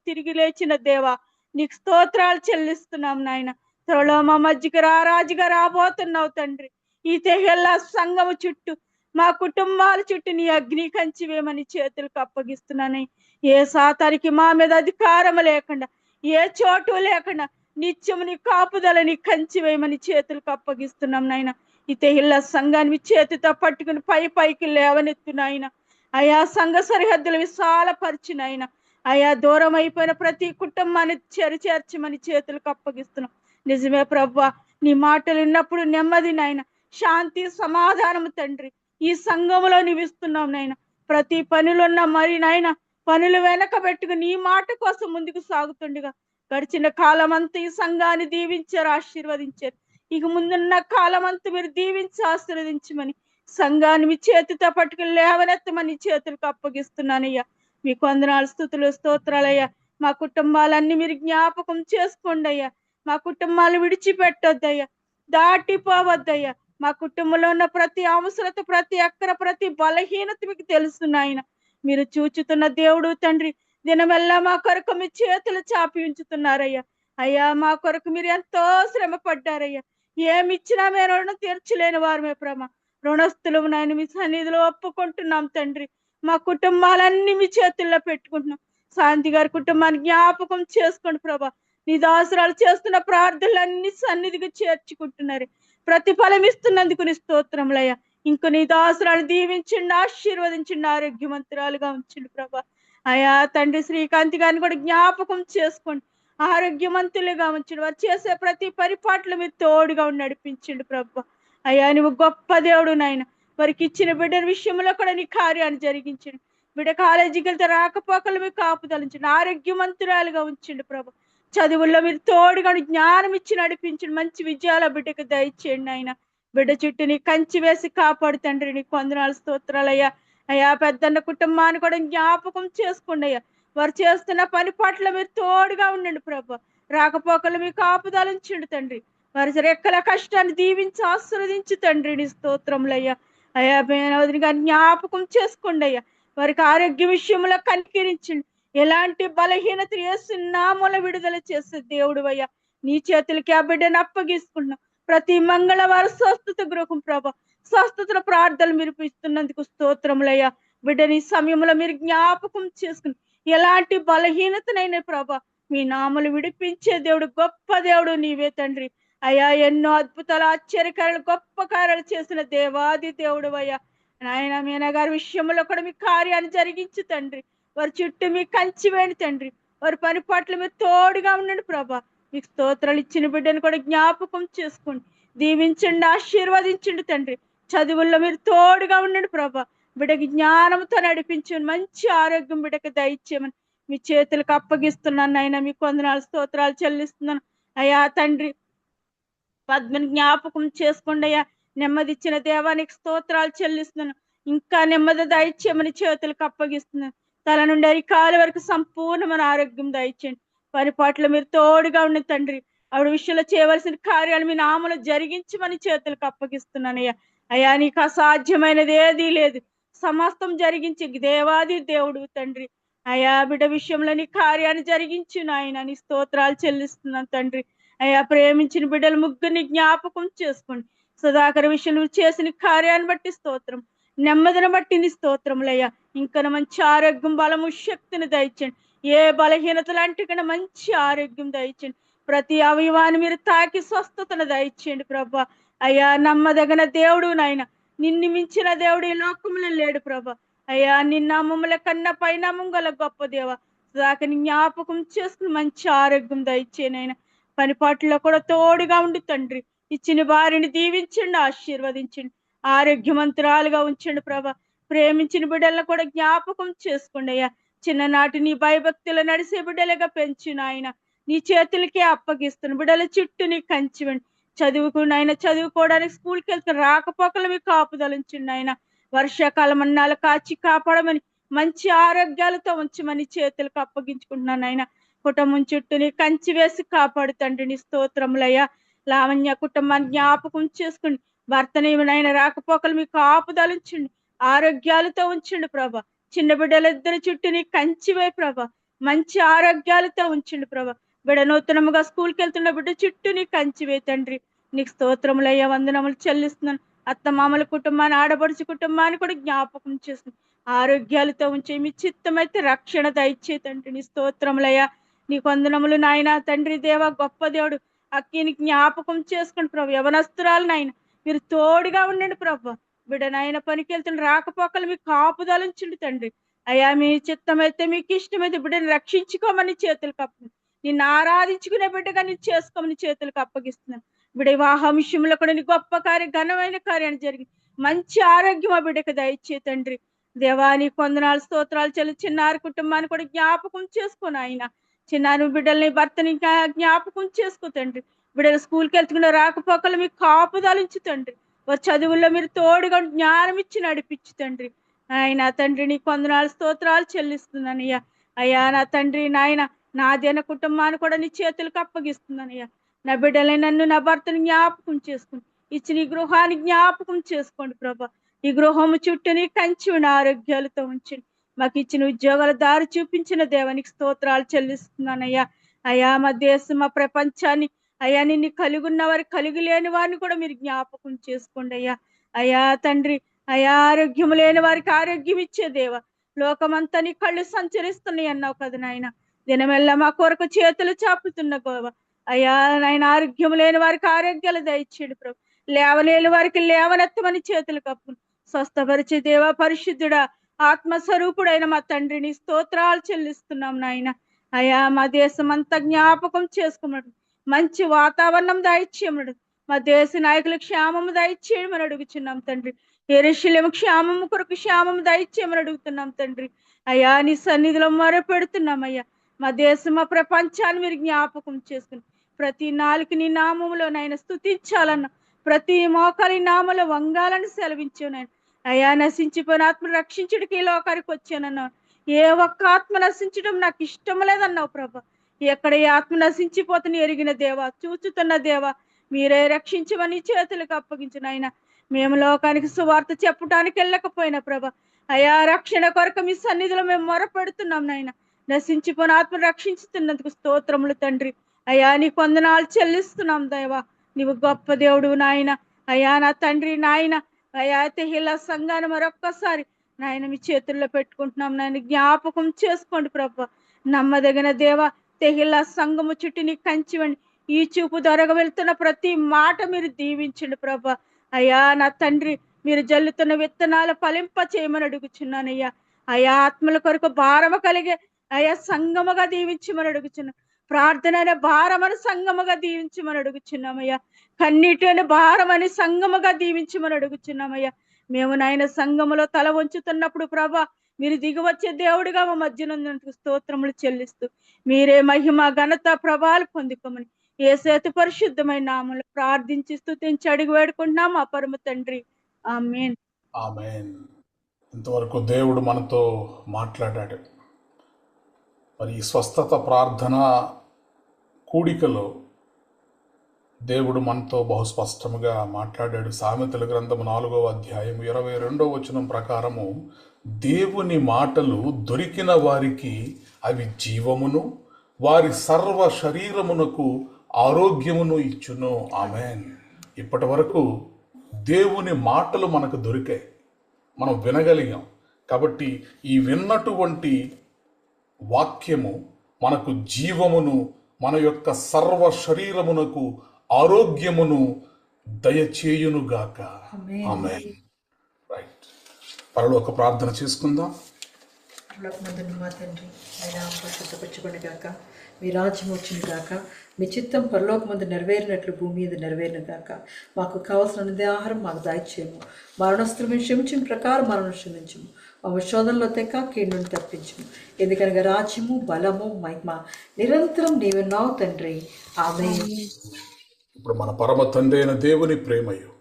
తిరిగి లేచిన దేవా, నీకు స్తోత్రాలు చెల్లిస్తున్నాం నాయన. త్వరలో మా మధ్యకి రారాజుగా రాబోతున్నావు తండ్రి. ఈ తెహెల్లా సంఘము చుట్టూ మా కుటుంబాల చుట్టూ నీ అగ్ని కంచి వేమని చేతులకు అప్పగిస్తున్నాను. ఏ సాతానికి మా మీద అధికారం లేకుండా, ఏ చోటు లేకుండా నిత్యము నీ కాపుదలని కంచి వేయమని చేతులకు అప్పగిస్తున్నాం నాయన. ఈ తెహిల్లా సంఘాన్ని చేతితో పట్టుకుని పైకి లేవనెత్తునాయన. అయా సంఘ సరిహద్దులు విశాలపరిచినాయన. అయా దూరం అయిపోయిన ప్రతి కుటుంబాన్ని చేర్చమని చేతులకు అప్పగిస్తున్నాం. నిజమే ప్రభువా, నీ మాటలు విన్నప్పుడు నెమ్మది నాయన, శాంతి సమాధానము తండ్రి ఈ సంఘములో నివిస్తున్నాం నాయన. ప్రతి పనులున్న మరి నాయన పనులు వెనక పెట్టుకుని నీ మాట కోసం ముందుకు సాగుతుండగా గడిచిన కాలం అంతా ఈ సంఘాన్ని దీవించారు, ఆశీర్వదించారు. ఇక ముందున్న కాలం అంతా మీరు దీవించి ఆశీర్వదించమని సంఘాన్ని మీ చేతితో పట్టుకుని లేవనెత్తమని చేతులకు అప్పగిస్తున్నానయ్యా. మీకు వందనాలు, స్తుతులు, స్తోత్రాలయ్యా. మా కుటుంబాలన్నీ మీరు జ్ఞాపకం చేసుకోండి అయ్యా. మా కుటుంబాలు విడిచిపెట్టొద్దయ్యా, దాటిపోవద్దయ్యా. మా కుటుంబంలో ఉన్న ప్రతి అవసరత, ప్రతి అక్కర, ప్రతి బలహీనత మీకు తెలుస్తున్నాయన. మీరు చూచుతున్న దేవుడు తండ్రి. దినమెల్లా మా కొరకు మీ చేతులు చాపి ఉంచుతున్నారయ్యా. అయ్యా మా కొరకు మీరు ఎంతో శ్రమ పడ్డారయ్యా. ఏమిచ్చినా మేము రుణం తీర్చలేని వారమే ప్రభా. రుణస్థులు నాయన మీ సన్నిధిలో ఒప్పుకుంటున్నాం తండ్రి. మా కుటుంబాలన్నీ మీ చేతుల్లో పెట్టుకుంటున్నాం. శాంతి గారి కుటుంబాన్ని జ్ఞాపకం చేసుకోండి ప్రభా. నీ దాసరాలు చేస్తున్న ప్రార్థనలన్నీ సన్నిధికి చేర్చుకుంటున్నారు. ప్రతిఫలం ఇస్తున్నందుకు నీ స్తోత్రములయ్యా. ఇంకో నీ దాసరాలు దీవించండి, ఆశీర్వదించండి, ఆరోగ్యవంతురాలుగా ఉంచండి ప్రభా. అయా తండ్రి శ్రీకాంతి గారిని కూడా జ్ఞాపకం చేసుకోండి, ఆరోగ్యవంతులుగా ఉంచండి. వారు చేసే ప్రతి పరిపాట్లు మీరు తోడుగా నడిపించండి ప్రభా. అయ్యా నువ్వు గొప్ప దేవుడు నాయన. వారికి ఇచ్చిన బిడ్డ విషయంలో కూడా నీ కార్యాన్ని జరిగించండి. బిడ్డ కాలేజీకి వెళ్తే రాకపోకలు మీరు కాపుదలించండి, ఆరోగ్యవంతురాలుగా ఉంచండి ప్రభా. చదువుల్లో మీరు తోడుగా జ్ఞానం ఇచ్చి నడిపించండి, మంచి విజయాల బిడ్డకు దయచేయండి ఆయన. బిడ్డ చుట్టూ నీ కంచి వేసి కాపాడు తండ్రి. నీకు వందనాలు, స్తోత్రాలయ్యా. అయ్యా పెద్దన్న కుటుంబాన్ని కూడా జ్ఞాపకం చేసుకోండి అయ్యా. వారు చేస్తున్న పని పట్ల మీరు తోడుగా ఉండండి ప్రభా. రాకపోకలు మీకు ఆపుదలించండి తండ్రి. వారి రెక్కల కష్టాన్ని దీవించి ఆశీర్వదించి తండ్రి నీ స్తోత్రములయ్యా. అయ్యా మేనవదిని గారిని జ్ఞాపకం చేసుకోండి అయ్యా. వారికి ఆరోగ్య విషయంలో కనికరించండి. ఎలాంటి బలహీనత యేసు నామములో విడుదల చేసే దేవుడు అయ్యా. నీ చేతులకి ఆ బిడ్డను అప్పగిస్తున్నాం. ప్రతి మంగళవారం స్వస్థత గృహం ప్రభా. స్వస్థతల ప్రార్థనలు మీరు ఇస్తున్నందుకు స్తోత్రములయ్యా. బిడ్డని సమయంలో మీరు జ్ఞాపకం చేసుకుని ఎలాంటి బలహీనతనైనా ప్రభా మీ నామలు విడిపించే దేవుడు, గొప్ప దేవుడు నీవే తండ్రి. అయ్యా ఎన్నో అద్భుతాలు, ఆశ్చర్యకారాలు, గొప్ప కార్యాలు చేసిన దేవాది దేవుడు అయ్యా. నాయన మీనా గారి విషయంలో కూడా మీ కార్యాన్ని జరిగించు తండ్రి. వారి చుట్టూ మీ కంచి వేయండి తండ్రి. వారి పని పట్ల మీరు తోడుగా ఉండండి ప్రభా. మీకు స్తోత్రాలు ఇచ్చిన బిడ్డను కూడా జ్ఞాపకం చేసుకోండి, దీవించండి, ఆశీర్వదించండి తండ్రి. చదువుల్లో మీరు తోడుగా ఉండండి ప్రభా. బిడ్డకి జ్ఞానంతో నడిపించండి, మంచి ఆరోగ్యం బిడ్డకి దయచేయమని మీ చేతులకు అప్పగిస్తున్నాను అయినా. మీకు వందనాలు, స్తోత్రాలు చెల్లిస్తున్నాను అయ్యా తండ్రి. పద్మని జ్ఞాపకం చేసుకోండి అయ్యా. నెమ్మది ఇచ్చిన దేవానికి స్తోత్రాలు చెల్లిస్తున్నాను. ఇంకా నెమ్మది దయచేయమని చేతులకు అప్పగిస్తున్నాను. తల నుండి అరికాల వరకు సంపూర్ణమైన ఆరోగ్యం దయచేయండి. పరిపాట్లు మీరు తోడుగా ఉండి తండ్రి. ఆవిడ విషయంలో చేయవలసిన కార్యాలు మీ నామలో జరిగించమని చేతులకు అప్పగిస్తున్నాను అయ్యా. అయ్యా నీకు అసాధ్యమైనది ఏదీ లేదు. సమస్తం జరిగించి దేవాది దేవుడు తండ్రి. అయ్యా బిడ్డ విషయంలో నీ కార్యాన్ని జరిగించు నాయన. నీ స్తోత్రాలు చెల్లిస్తున్నాను తండ్రి. అయ్యా ప్రేమించిన బిడ్డలు ముగ్గురిని జ్ఞాపకం చేసుకోండి. సుధాకర్ విషయంలో చేసిన కార్యాన్ని బట్టి స్తోత్రం, నెమ్మదిని బట్టి నీ స్తోత్రములయ్యా. ఇంకా మంచి ఆరోగ్యం, బలము, శక్తిని దయచండి. ఏ బలహీనతలు అంటే కన్నా మంచి ఆరోగ్యం దయచండి. ప్రతి అవయవాన్ని మీరు తాకి స్వస్థతను దయచేయండి ప్రభా. అయ్యా నమ్మదగిన దేవుడు నాయన. నిన్ను మించిన దేవుడు ఈ లోకంలో లేడు ప్రభా. అయ్యా నిన్న మమ్మల కన్నా పైనామం గల గొప్ప దేవ. సుధాకర్ని జ్ఞాపకం చేసుకుని మంచి ఆరోగ్యం దయచేయనైనా. పనిపాట్లలో కూడా తోడుగా ఉండి తండ్రి. ఇచ్చిన వారిని దీవించండి, ఆశీర్వదించండి, ఆరోగ్యవంతురాలుగా ఉంచండి ప్రభా. ప్రేమించిన బిడ్డలను కూడా జ్ఞాపకం చేసుకోండి అయ్యా. చిన్ననాటి నీ భయభక్తులు నడిసే బిడ్డలుగా పెంచు నాయన. నీ చేతులకే అప్పగిస్తున్న బిడ్డల చుట్టూ నీ కంచివండి. చదువుకున్నాయన చదువుకోవడానికి స్కూల్కి వెళ్తున్న రాకపోకలు మీకు కాపుదలించండి ఆయన. వర్షాకాలం అన్నాలు కాచి కాపాడమని, మంచి ఆరోగ్యాలతో ఉంచమని చేతులకు అప్పగించుకుంటున్నాను ఆయన. కుటుంబం చుట్టూ నీ కంచి వేసి కాపాడు తండ్రి. నీ స్తోత్రములయ్యా. లావణ్య కుటుంబాన్ని జ్ఞాపకం చేసుకోండి. భర్తని నాయన రాకపోకలు మీకు కాపుదలు ఉంచండి, ఆరోగ్యాలతో ఉంచండి ప్రభా. చిన్న బిడ్డలిద్దరి చుట్టూ నీ కంచివే ప్రభా, మంచి ఆరోగ్యాలతో ఉంచండి ప్రభా. బిడ్డ నూతనముగా స్కూల్కి వెళ్తున్న బిడ్డ చుట్టూ నీ కంచివే తండ్రి. నీకు స్తోత్రములయ్యా, వందనములు చెల్లిస్తున్నాను. అత్తమామల కుటుంబాన్ని, ఆడపడుచు కుటుంబాన్ని కూడా జ్ఞాపకం చేసుకుని ఆరోగ్యాలతో ఉంచే, మీ చిత్తమైతే రక్షణ దయచే తండ్రి. నీ స్తోత్రములయ్యా, నీకు వందనములు నాయన. తండ్రి దేవ గొప్ప దేవుడు, అక్కిని జ్ఞాపకం చేసుకోండి ప్రభు. యవనస్తురాలు నాయన మీరు తోడుగా ఉండండి ప్రభు. బిడ్డ నాయన పనికి వెళ్తున్న రాకపోకలు మీకు కాపుదలుంచండి తండ్రి. అయ్యా మీ చిత్తమైతే, మీకు ఇష్టమైతే బిడ్డని రక్షించుకోమని చేతులకు అప్ప, నిన్ను ఆరాధించుకునే బిడ్డగా నేను చేసుకోమని చేతులకు అప్పగిస్తున్నాను. బిడ్డ వివాహం విషయంలో కూడా నీ గొప్ప కార్యం, ఘనమైన కార్యాన్ని జరిగి మంచి ఆరోగ్యం ఆ బిడ్డకు దయచే తండ్రి. దేవాని కొందనాలు స్తోత్రాలు చెల్లి. చిన్నారి కుటుంబాన్ని కూడా జ్ఞాపకం చేసుకోను ఆయన. చిన్నారి బిడ్డల్ని, భర్తని జ్ఞాపకం చేసుకో తండ్రి. బిడ్డలు స్కూల్కి వెళ్తున్న రాకపోకలు మీకు కాపుదలించు తండ్రి. వారి చదువుల్లో మీరు తోడుగా జ్ఞానం ఇచ్చి నడిపించు తండ్రి. ఆయన తండ్రి నీ కొందనాలు స్తోత్రాలు చెల్లిస్తున్నాను అయ్యా. అయ్యా నా తండ్రి నాయన, నాదేన కుటుంబాన్ని కూడా నీ చేతులకు అప్పగిస్తున్నాను అయ్యా. నా బిడ్డలే, నన్ను నా భర్తని జ్ఞాపకం చేసుకుని ఇచ్చిన ఈ గృహాన్ని జ్ఞాపకం చేసుకోండి ప్రభా. ఈ గృహము చుట్టూ నీ కంచి ఉన్న ఆరోగ్యాలతో ఉంచండి. మాకు ఇచ్చిన ఉద్యోగాల దారి చూపించిన దేవానికి స్తోత్రాలు చెల్లిస్తున్నానయ్యా. అయ్యా మా దేశం, మా ప్రపంచాన్ని అయ్యా నిన్ను కలిగి ఉన్న వారి, కలిగి లేని వారిని కూడా మీరు జ్ఞాపకం చేసుకోండి అయ్యా. అయ్యా తండ్రి, అయ్యా ఆరోగ్యం లేని వారికి ఆరోగ్యం ఇచ్చే దేవ, లోకమంతా నీ కళ్ళు సంచరిస్తున్నాయి అన్నావు కదా నాయన. దినమెల్లా మా కొరకు చేతులు చాపుతున్న గోవ అయ్యా నాయన, ఆరోగ్యం లేని వారికి ఆరోగ్యాలు దయచేయండి ప్రభు. లేవలేని వారికి లేవనెత్తమని చేతులు కప్పు స్వస్థపరిచే దేవ, పరిశుద్ధుడా, ఆత్మస్వరూపుడైన మా తండ్రిని స్తోత్రాలు చెల్లిస్తున్నాం నాయన. అయ్యా మా దేశం అంతా జ్ఞాపకం చేసుకోమడు, మంచి వాతావరణం దయచేయమడు. మా దేశ నాయకులకు క్షేమము దయచేయమని అడుగుచున్నాం తండ్రి. యెరూషలేము క్షేమము కొరకు క్షేమము దయచేయమని అడుగుతున్నాం తండ్రి. అయ్యా నీ సన్నిధిలో మొరపెడుతున్నాం అయ్యా. మా దేశం, మా ప్రపంచాన్ని మీరు జ్ఞాపకం చేసుకుని ప్రతి నాలుగు నీ నామములో నాయన స్తుతించాలన్న, ప్రతి మోకాలి నామలో వంగాలని సెలవించాను అయ్యా. నశించిపోయిన ఆత్మను రక్షించడానికి ఈ లోకానికి వచ్చానన్నా. ఏ ఒక్క ఆత్మ నశించడం నాకు ఇష్టం లేదన్నావు ప్రభా. ఎక్కడ ఏ ఆత్మ నశించిపోతుని ఎరిగిన దేవా, చూచుతున్న దేవా, మీరే రక్షించమని చేతులకు అప్పగించిన ఆయన. మేము లోకానికి సువార్త చెప్పడానికి వెళ్ళకపోయినా ప్రభా, అయా రక్షణ కొరకు మీ సన్నిధిలో మేము మొరపెడుతున్నాం నాయన. నశించిపోయిన ఆత్మ రక్షించుతున్నందుకు స్తోత్రములు తండ్రి. అయ్యా నీ వందనాలు చెల్లిస్తున్నాం దేవా, నీవు గొప్ప దేవుడు నాయన. అయ్యా నా తండ్రి నాయన, అయ్యా తెహిలా సంఘాన్ని మరొక్కసారి నాయన మీ చేతుల్లో పెట్టుకుంటున్నాం నాయన. జ్ఞాపకం చేసుకోండి ప్రభా. నమ్మదగిన దేవ, తెహిలా సంఘము చుట్టూ నీ కంచివండి. ఈ చూపు దొరగ వెళ్తున్న ప్రతి మాట మీరు దీవించండి ప్రభా. అయ్యా నా తండ్రి, మీరు జల్లుతున్న విత్తనాలు ఫలింప చేయమని అడుగుచున్నానయ్యా. అయా ఆత్మల కొరకు భారము కలిగే అయా సంగముగా దీవించమని అడుగుచున్నాం. ప్రార్థన అనే భారమని సంగముగా దీవించమని అడుగుచున్నామయ్యా. కన్నీటి అనే భారమని సంగముగా దీవించమని అడుగుచున్నామయ్యా. మేము నాయన సంఘములో తల వంచుతున్నప్పుడు ప్రభా, మీరు దిగివచ్చే దేవుడిగా మా మధ్యనందుకు స్తోత్రములు చెల్లిస్తూ మీరే మహిమ ఘనత ప్రభావాలు పొందుకోమని యేసు పరిశుద్ధమైన నామములో ప్రార్థించి స్తుతించి అడిగి వేడుకుంటున్నాం మా పరమ తండ్రి. ఆమేన్. ఆమేన్. ఇంతవరకు దేవుడు మనతో మాట్లాడాడు. మరి ఈ స్వస్థత ప్రార్థన కూడికలో దేవుడు మనతో బహుస్పష్టముగా మాట్లాడాడు. సామెతల గ్రంథము 4వ అధ్యాయం 22వ వచనం ప్రకారము, దేవుని మాటలు దొరికిన వారికి అవి జీవమును, వారి సర్వ శరీరమునకు ఆరోగ్యమును ఇచ్చును. ఆమేన్. ఇప్పటి వరకు దేవుని మాటలు మనకు దొరికాయి, మనం వినగలిగాం. కాబట్టి ఈ విన్నటువంటి వాక్యము మనకు జీవమును, మన యొక్క సర్వ శరీరమునకు ఆరోగ్యమును దయచేయునుగాక. ఆమేన్. రైట్, పరలోక ప్రార్థన చేసుకుందాం. పరలోకమందున్న మా తండ్రి, ఆయన పరిశుద్ధపరచబడి గాక, మీ రాజ్యం వచ్చింది గాక, మీ చిత్తం పరలోకమందు నెరవేరినట్లు భూమి మీద నెరవేరిన గాక. మాకు కావాల్సిన ఆహారం మాకు దయచేయము, మరణస్తులను క్షమించిన ప్రకారం మరణం క్షమించము, మా శోధనలో తెక్క కీడును తప్పించము. ఎందుకనగా రాజ్యము, బలము, మహిమ నిరంతరం నీవున్నావు తండ్రి. ఆమేన్. ఇప్పుడు మన పరమ తండ్రి అయిన దేవుని ప్రేమయు,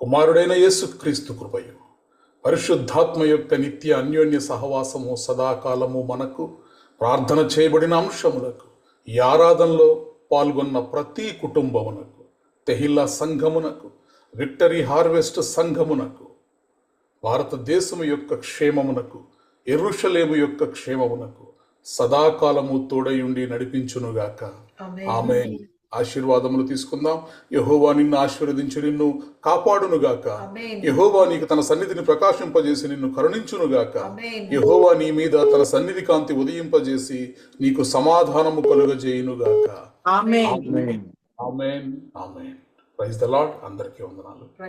కుమారుడైన యేసుక్రీస్తు కృపయు, పరిశుద్ధాత్మ యొక్క నిత్య అన్యోన్య సహవాసము సదాకాలము మనకు, ప్రార్థన చేయబడిన అంశములకు, ఈ ఆరాధనలో పాల్గొన్న ప్రతి కుటుంబమునకు తెహిల్లా సంఘమునకు, విక్టరీ హార్వెస్ట్ సంఘమునకు, భారతదేశము యొక్క క్షేమమునకు, యెరూషలేము యొక్క క్షేమమునకు సదాకాలము తోడయుండి నడిపించునుగాక. ఆమేన్. ఆశీర్వాదములు తీసుకుందాం. యెహోవా నిన్ను ఆశీర్వదించి నిన్ను కాపాడునుగాక. యెహోవా నీకు తన సన్నిధిని ప్రకాశింపజేసి నిన్ను కరుణించునుగాక. యెహోవా నీ మీద తన సన్నిధి కాంతి ఉదయింపజేసి నీకు సమాధానము కలుగజేయునుగాక. Amen. Amen. Amen. Amen. Praise the Lord. అందరికీ వందనాలు.